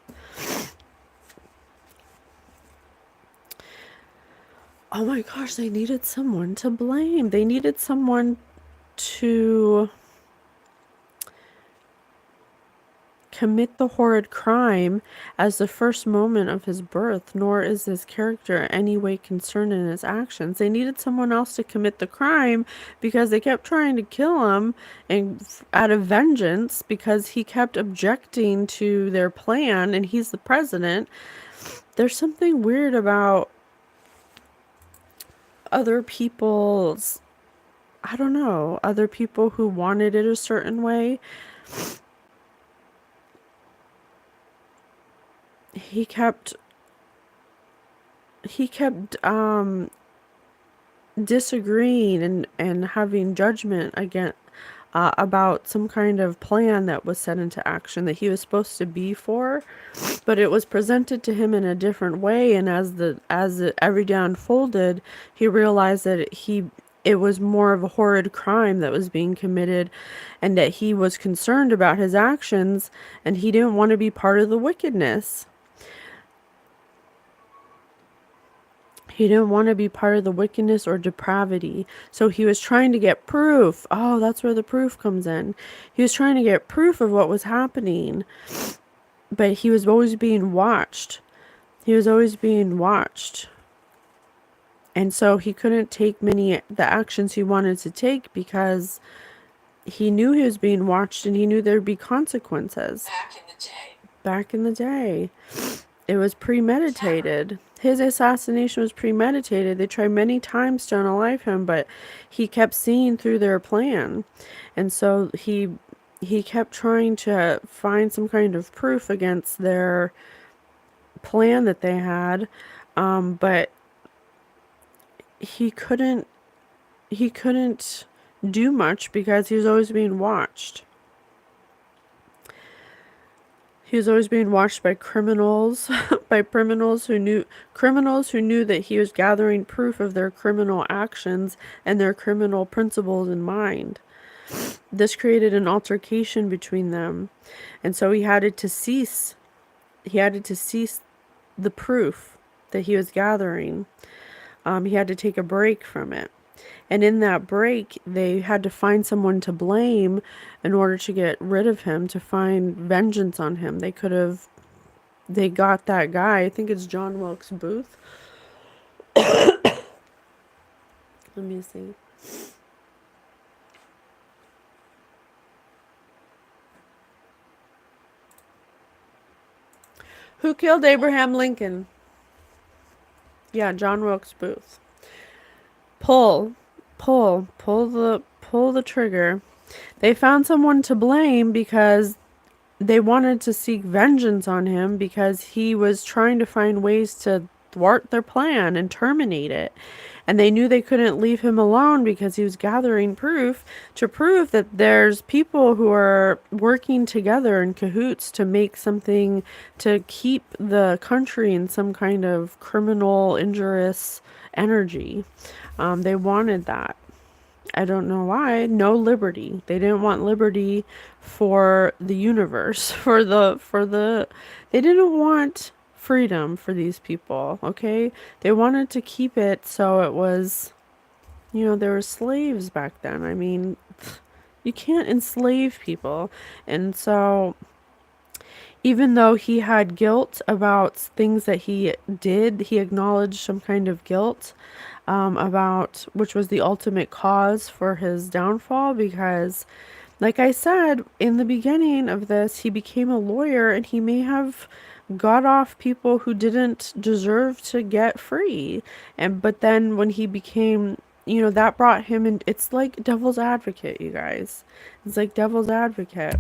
Oh my gosh, they needed someone to blame. They needed someone to commit the horrid crime as the first moment of his birth, nor is his character any way concerned in his actions. They needed someone else to commit the crime because they kept trying to kill him and out of vengeance because he kept objecting to their plan and he's the president. There's something weird about other people's, I don't know, other people who wanted it a certain way. He kept disagreeing and having judgment again about some kind of plan that was set into action that he was supposed to be for, but it was presented to him in a different way. And as every day unfolded, he realized that it was more of a horrid crime that was being committed, and that he was concerned about his actions, and he didn't want to be part of the wickedness. He didn't want to be part of the wickedness or depravity. So he was trying to get proof. Oh, that's where the proof comes in. He was trying to get proof of what was happening. But he was always being watched. He was always being watched. And so he couldn't take the actions he wanted to take because he knew he was being watched and he knew there'd be consequences. Back in the day. It was premeditated. His assassination was premeditated. They tried many times to unalive him, but he kept seeing through their plan. And so he kept trying to find some kind of proof against their plan that they had, but he couldn't do much because he was always being watched. He was always being watched by criminals, criminals who knew that he was gathering proof of their criminal actions and their criminal principles in mind. This created an altercation between them, and so he had to cease. He had to cease the proof that he was gathering. He had to take a break from it. And in that break, they had to find someone to blame in order to get rid of him, to find vengeance on him. They got that guy, I think it's John Wilkes Booth. Let me see. Who killed Abraham Lincoln? Yeah, John Wilkes Booth. Pull the trigger. They found someone to blame because they wanted to seek vengeance on him because he was trying to find ways to thwart their plan and terminate it. And they knew they couldn't leave him alone because he was gathering proof to prove that there's people who are working together in cahoots to make something to keep the country in some kind of criminal, injurious energy. They wanted that. I don't know why. No liberty. They didn't want liberty for the universe, they didn't want freedom for these people, okay? They wanted to keep it so it was, there were slaves back then. I mean, you can't enslave people. And so even though he had guilt about things that he did, he acknowledged some kind of guilt about which was the ultimate cause for his downfall, because like I said in the beginning of this, he became a lawyer and he may have got off people who didn't deserve to get free. But then when he became, that brought him in. It's like devil's advocate, you guys. It's like devil's advocate.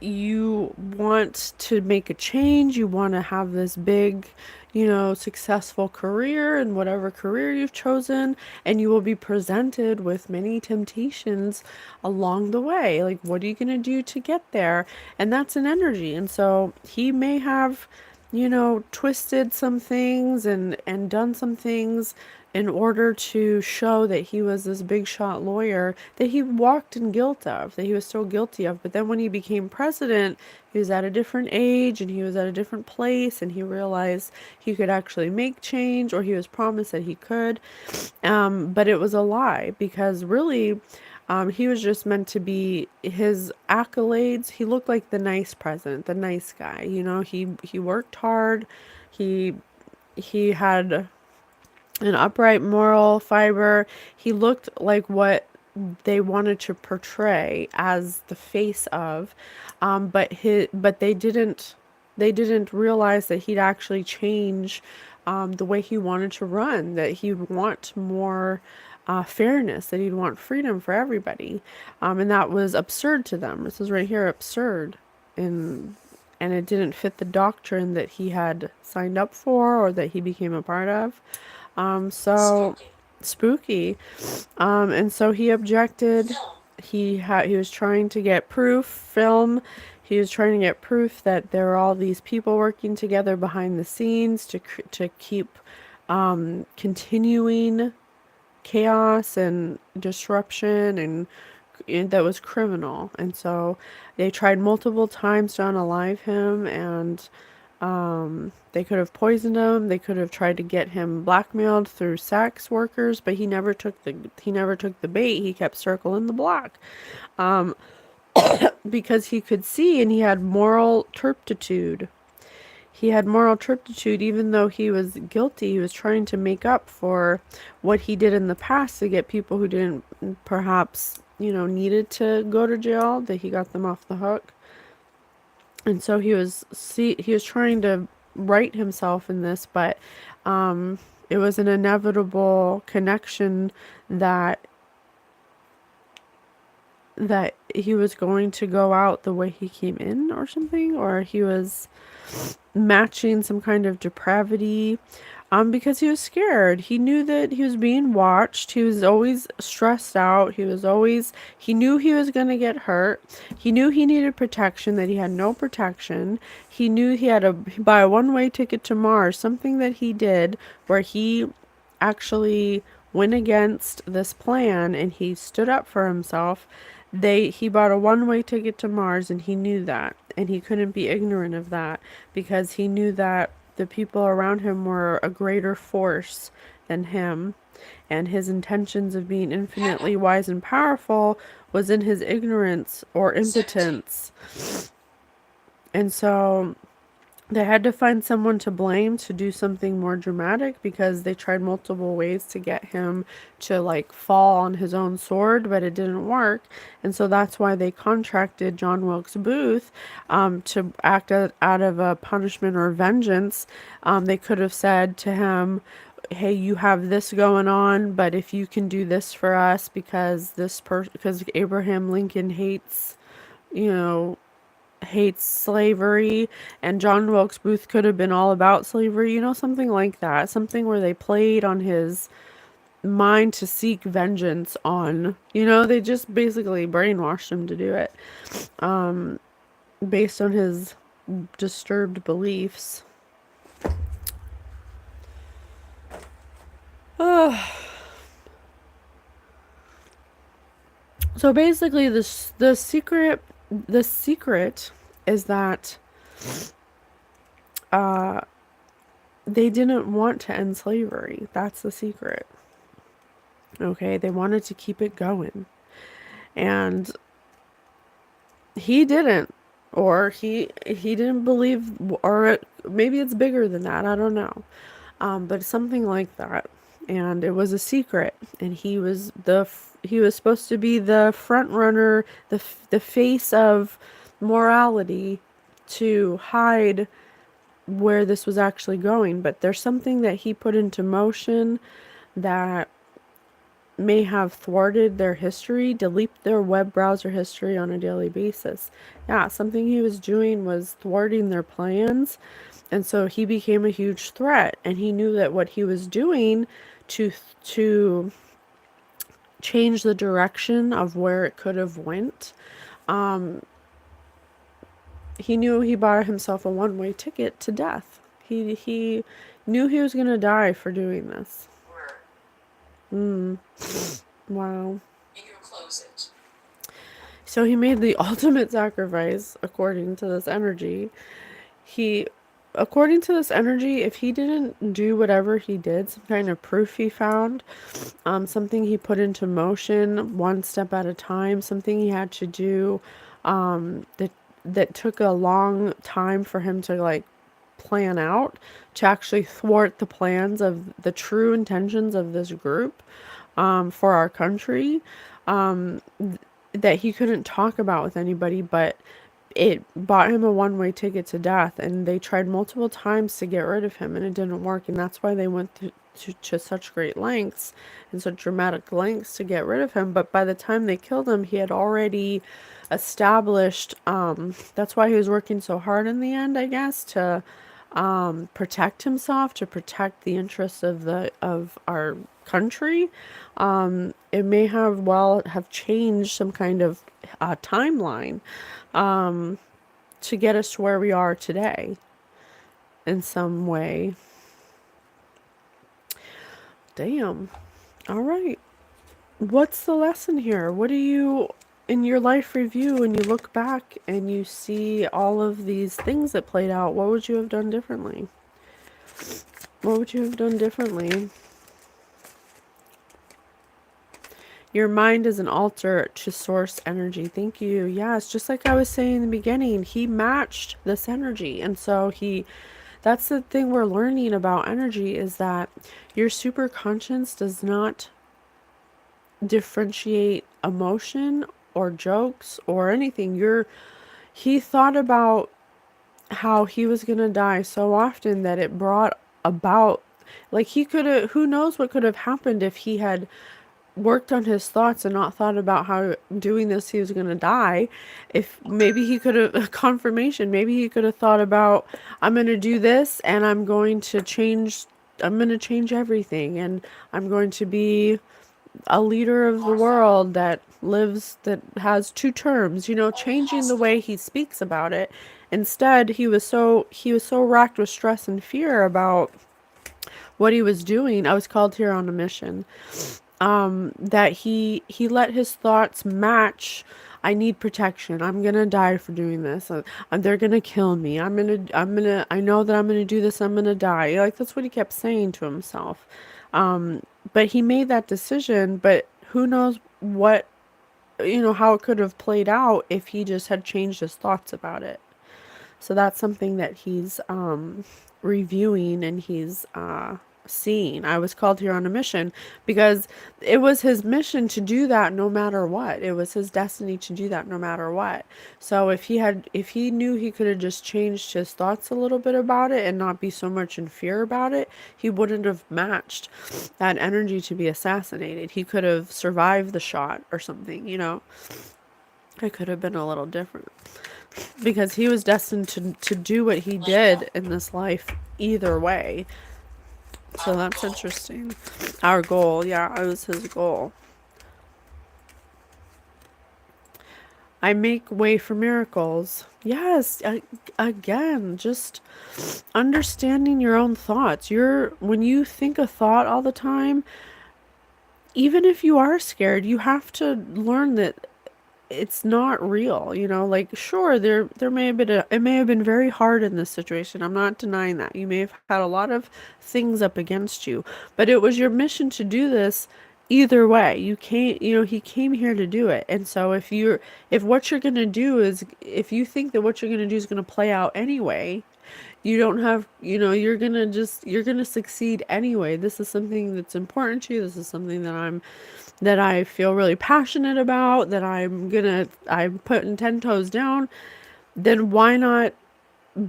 You want to make a change, you want to have this big, successful career in whatever career you've chosen, and you will be presented with many temptations along the way. Like, what are you going to do to get there? And that's an energy. And so he may have, twisted some things and done some things in order to show that he was this big shot lawyer that he walked in guilt of, that he was so guilty of. But then when he became president, he was at a different age and he was at a different place, and he realized he could actually make change, or he was promised that he could. But it was a lie, because really, he was just meant to be his accolades. He looked like the nice president, the nice guy. He worked hard. He he had an upright moral fiber. He looked like what they wanted to portray as the face of, but they didn't realize that he'd actually change the way he wanted to run. That he'd want more fairness. That he'd want freedom for everybody, and that was absurd to them. This is right here, absurd, and and it didn't fit the doctrine that he had signed up for or that he became a part of. So spooky. And so he objected. He was trying to get proof, film. He was trying to get proof that there were all these people working together behind the scenes to keep continuing chaos and disruption, and that was criminal. And so they tried multiple times to unalive him, and they could have poisoned him. They could have tried to get him blackmailed through sex workers, but he never took the bait. He kept circling the block, because he could see, and he had moral turpitude. He had moral turpitude, even though he was guilty. He was trying to make up for what he did in the past to get people who didn't perhaps, needed to go to jail, that he got them off the hook. And so he was trying to right himself in this, but it was an inevitable connection that he was going to go out the way he came in, or something, or he was matching some kind of depravity, because he was scared. He knew that he was being watched. He was always stressed out. He knew he was going to get hurt. He knew he needed protection, that he had no protection. He knew he had to buy a one-way ticket to Mars, something that he did where he actually went against this plan and he stood up for himself. He bought a one-way ticket to Mars, and he knew that, and he couldn't be ignorant of that, because he knew that the people around him were a greater force than him, and his intentions of being infinitely wise and powerful was in his ignorance or impotence. And so they had to find someone to blame to do something more dramatic, because they tried multiple ways to get him to fall on his own sword, but it didn't work. And so that's why they contracted John Wilkes Booth to act out of a punishment or vengeance. They could have said to him, hey, you have this going on, but if you can do this for us, because because Abraham Lincoln you know, hates slavery, and John Wilkes Booth could have been all about slavery, something like that. Something where they played on his mind to seek vengeance on, they just basically brainwashed him to do it, based on his disturbed beliefs. So basically, the secret is that they didn't want to end slavery. That's the secret. Okay, they wanted to keep it going, and he didn't, or he didn't believe, or maybe it's bigger than that. I don't know, but something like that. And it was a secret, and he was supposed to be the front runner, the face of morality, to hide where this was actually going, but there's something that he put into motion that may have thwarted their history, delete their web browser history on a daily basis. Yeah, something he was doing was thwarting their plans, and so he became a huge threat, and he knew that what he was doing to change the direction of where it could have went, he knew he bought himself a one-way ticket to death. He knew he was going to die for doing this. Mm. Wow. So he made the ultimate sacrifice according to this energy. He According to this energy, if he didn't do whatever he did, some kind of proof he found, something he put into motion one step at a time, something he had to do, that took a long time for him to like plan out, to actually thwart the plans of the true intentions of this group, for our country, that he couldn't talk about with anybody, but it bought him a one-way ticket to death, and they tried multiple times to get rid of him, and it didn't work, and that's why they went to such great lengths and such dramatic lengths to get rid of him. But by the time they killed him, he had already established, that's why he was working so hard in the end, I guess, to protect himself, to protect the interests of our country. It may have changed some kind of timeline, to get us to where we are today in some way. Damn. All right. What's the lesson here? What do you, in your life review, when you look back and you see all of these things that played out, what would you have done differently? What would you have done differently? Your mind is an altar to source energy. Thank you. Yes, just like I was saying in the beginning, he matched this energy. And so that's the thing we're learning about energy, is that your superconscious does not differentiate emotion or jokes or anything. He thought about how he was going to die so often that it brought about, like, he could have, who knows what could have happened if he had worked on his thoughts and not thought about how doing this he was going to die. If maybe he could have, confirmation, maybe he could have thought about, I'm going to do this and I'm going to change everything, and I'm going to be a leader of the world that has two terms, changing the way he speaks about it. Instead, he was so racked with stress and fear about what he was doing. I was called here on a mission, that he let his thoughts match. I need protection. I'm gonna die for doing this. They're gonna kill me. I know that I'm gonna do this. I'm gonna die. Like, that's what he kept saying to himself. But he made that decision, but who knows how it could have played out if he just had changed his thoughts about it. So that's something that he's reviewing, and he's seeing. I was called here on a mission because it was his mission to do that no matter what. It was his destiny to do that no matter what. So if he knew he could have just changed his thoughts a little bit about it and not be so much in fear about it, he wouldn't have matched that energy to be assassinated. He could have survived the shot or something, It could have been a little different, because he was destined to do what he did in this life either way. So that's interesting. Our goal, yeah, it was his goal. I make way for miracles. Yes, again, just understanding your own thoughts. When you think a thought all the time, even if you are scared, you have to learn that it's not real, like, sure, there may have been it may have been very hard in this situation. I'm not denying that. You may have had a lot of things up against you, but it was your mission to do this either way. You can't, he came here to do it. And so if what you're going to do is, if you think that what you're going to do is going to play out anyway, you don't have, you're going to succeed anyway. This is something that's important to you. This is something that I feel really passionate about, that I'm putting 10 toes down. Then why not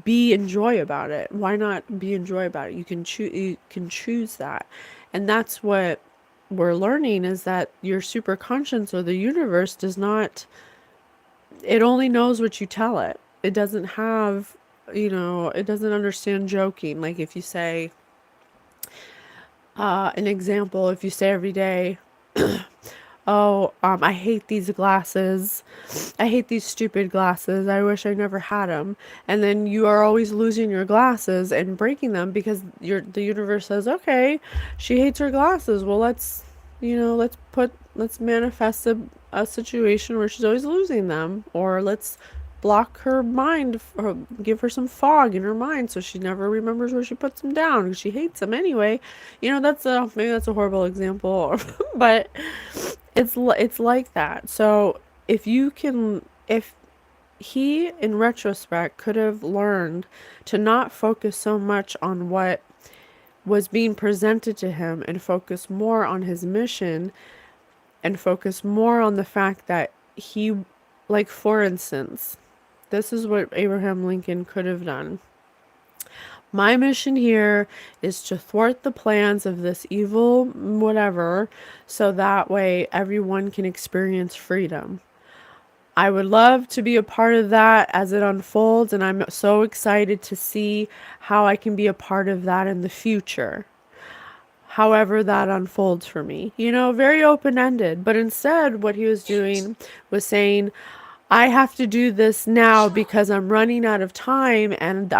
be enjoy about it? Why not be enjoy about it? You can choose that. And that's what we're learning, is that your superconscious, or the universe, does not, it only knows what you tell it. It doesn't have, it doesn't understand joking. Like if you say, an example, if you say every day, oh, I hate these glasses. I hate these stupid glasses. I wish I never had them. And then you are always losing your glasses and breaking them, because the universe says, okay, she hates her glasses. Well, let's manifest a situation where she's always losing them, or let's block her mind, or give her some fog in her mind so she never remembers where she puts them down, because she hates them anyway. Maybe that's a horrible example, but it's like that. So if he, in retrospect, could have learned to not focus so much on what was being presented to him, and focus more on his mission, and focus more on the fact that he, like, for instance, this is what Abraham Lincoln could have done. My mission here is to thwart the plans of this evil whatever, so that way everyone can experience freedom. I would love to be a part of that as it unfolds, and I'm so excited to see how I can be a part of that in the future. However that unfolds for me. Very open-ended. But instead, what he was doing was saying, I have to do this now because I'm running out of time, and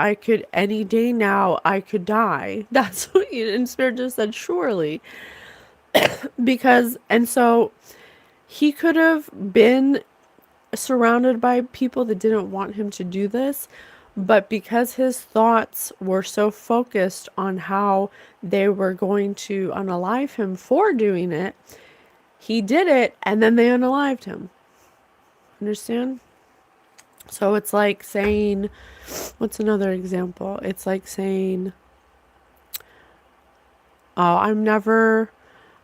any day now, I could die. That's what and Spirit just said, surely. And so he could have been surrounded by people that didn't want him to do this, but because his thoughts were so focused on how they were going to unalive him for doing it, he did it, and then they unalived him. Understand? So it's like saying, what's another example? It's like saying, oh, I'm never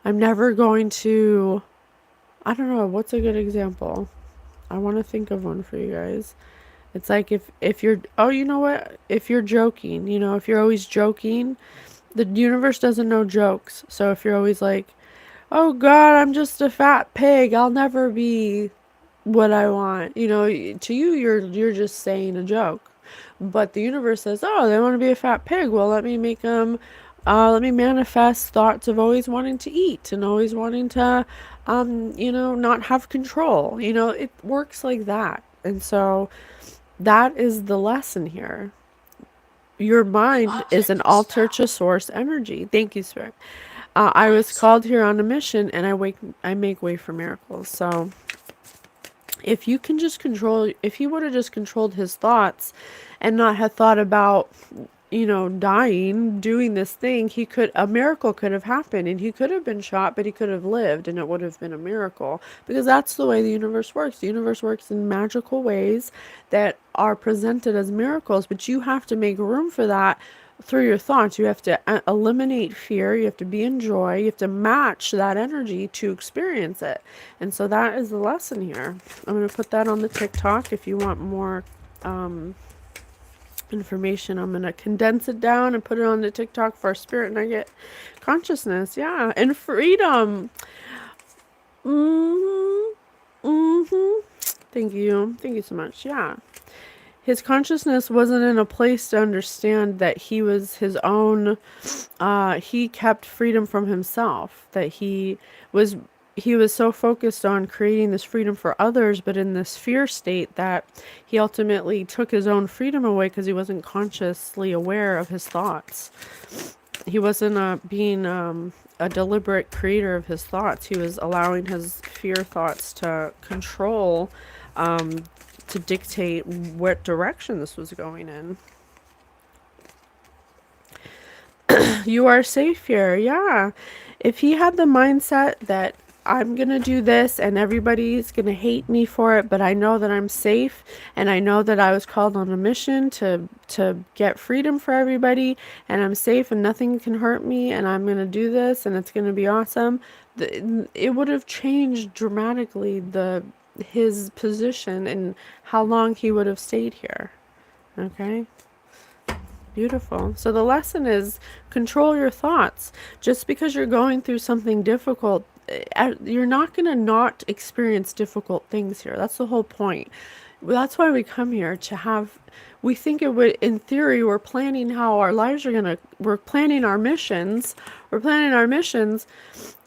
going to, I don't know, what's a good example? I want to think of one for you guys. It's like if you're, oh, you know what? If you're joking, if you're always joking, the universe doesn't know jokes. So if you're always like, oh God, I'm just a fat pig, I'll never be what I want. To you, you're just saying a joke. But the universe says, oh, they want to be a fat pig. Well, let me make them, let me manifest thoughts of always wanting to eat, and always wanting to, not have control. It works like that. And so that is the lesson here. Your mind is an altar to source energy. Thank you, Spirit. I was called here on a mission, and I make way for miracles. So if he would have just controlled his thoughts, and not have thought about, dying, doing this thing, a miracle could have happened, and he could have been shot, but he could have lived, and it would have been a miracle, because that's the way the universe works. The universe works in magical ways that are presented as miracles, but you have to make room for that through your thoughts. You have to eliminate fear. You have to be in joy. You have to match that energy to experience it. And so that is the lesson here. I'm going to put that on the TikTok if you want more information. I'm going to condense it down and put it on the TikTok for our Spirit Nugget consciousness. Yeah. And freedom. Thank you. Thank you so much. Yeah. His consciousness wasn't in a place to understand that he was his own, he kept freedom from himself, that he was so focused on creating this freedom for others, but in this fear state, that he ultimately took his own freedom away because he wasn't consciously aware of his thoughts. He wasn't being a deliberate creator of his thoughts. He was allowing his fear thoughts to control, to dictate what direction this was going in. You are safe here. Yeah. If he had the mindset that I'm going to do this and everybody's going to hate me for it, but I know that I'm safe, and I know that I was called on a mission to get freedom for everybody, and I'm safe and nothing can hurt me, and I'm going to do this and it's going to be awesome, it would have changed dramatically his position and how long he would have stayed here. Okay? Beautiful. So the lesson is control your thoughts. Just because you're going through something difficult, you're not going to not experience difficult things here. That's the whole point. That's why we come here to have, we think it would, in theory, we're planning how our lives are going to, we're planning our missions. We're planning our missions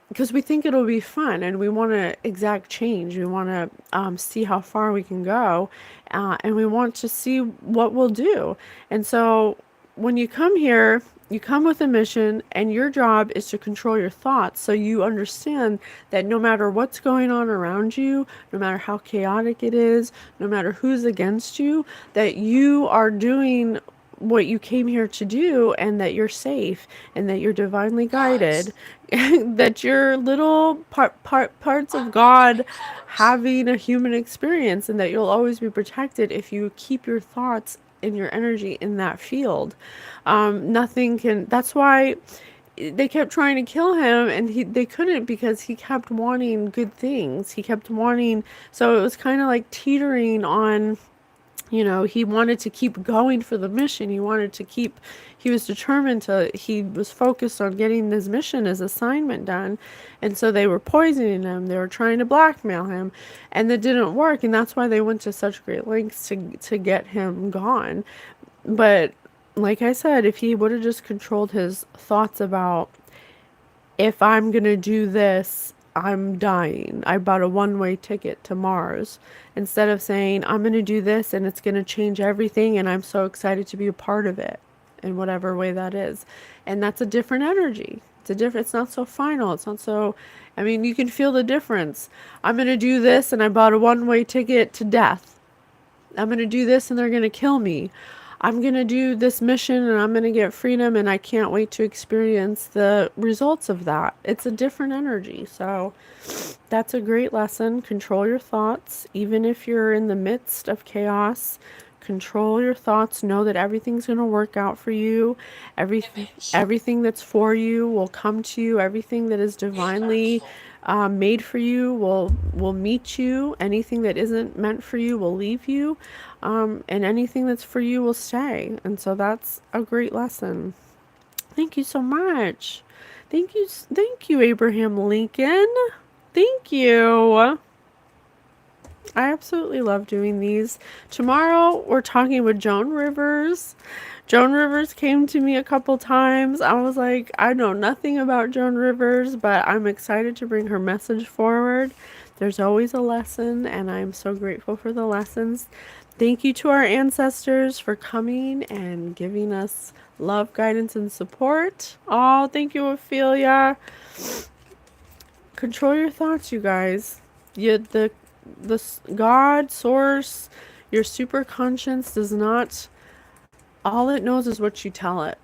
because we think it'll be fun and we want to exact change. We want to see how far we can go, and we want to see what we'll do. And so when you come here, you come with a mission, and your job is to control your thoughts so you understand that no matter what's going on around you, no matter how chaotic it is, no matter who's against you, that you are doing what you came here to do, and that you're safe, and that you're divinely guided, that you're little parts of God having a human experience, and that you'll always be protected if you keep your thoughts and your energy in that field. Nothing can, that's why they kept trying to kill him, and they couldn't, because he kept wanting good things. He kept wanting, so it was kind of like teetering on, he wanted to keep going for the mission. He was determined he was focused on getting this mission, his assignment done. And so they were poisoning him. They were trying to blackmail him, and that didn't work. And that's why they went to such great lengths to get him gone. But like I said, if he would have just controlled his thoughts about, if I'm going to do this, I'm dying. I bought a one-way ticket to Mars. Instead of saying, I'm going to do this and it's going to change everything and I'm so excited to be a part of it in whatever way that is. And that's a different energy. It's not so final. It's not so, you can feel the difference. I'm going to do this and I bought a one-way ticket to death. I'm going to do this and they're going to kill me. I'm going to do this mission and I'm going to get freedom, and I can't wait to experience the results of that. It's a different energy. So that's a great lesson. Control your thoughts. Even if you're in the midst of chaos, control your thoughts. Know that everything's going to work out for you. Everything that's for you will come to you. Everything that is divinely made for you will meet you. Anything that isn't meant for you will leave you, and anything that's for you will stay. And so that's a great lesson. Thank you so much. Thank you, Abraham Lincoln. Thank you. I absolutely love doing these. Tomorrow we're talking with Joan Rivers. Joan Rivers came to me a couple times. I was like, I know nothing about Joan Rivers, but I'm excited to bring her message forward. There's always a lesson, and I'm so grateful for the lessons. Thank you to our ancestors for coming and giving us love, guidance, and support. Oh, thank you, Ophelia. Control your thoughts, you guys. The God, source, your superconscious does not, all it knows is what you tell it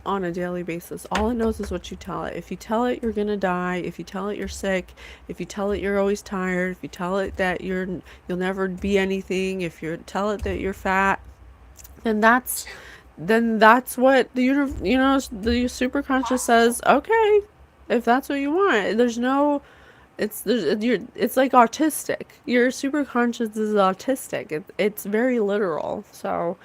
on a daily basis. All it knows is what you tell it. If you tell it you're gonna die, if you tell it you're sick, if you tell it you're always tired, if you tell it that you'll never be anything, if you tell it that you're fat, then that's what the the superconscious says. Okay, if that's what you want, it's like autistic. Your superconscious is autistic. It's very literal. So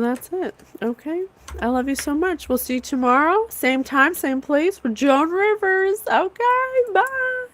that's it. Okay. I love you so much. We'll see you tomorrow. Same time, same place with Joan Rivers. Okay. Bye.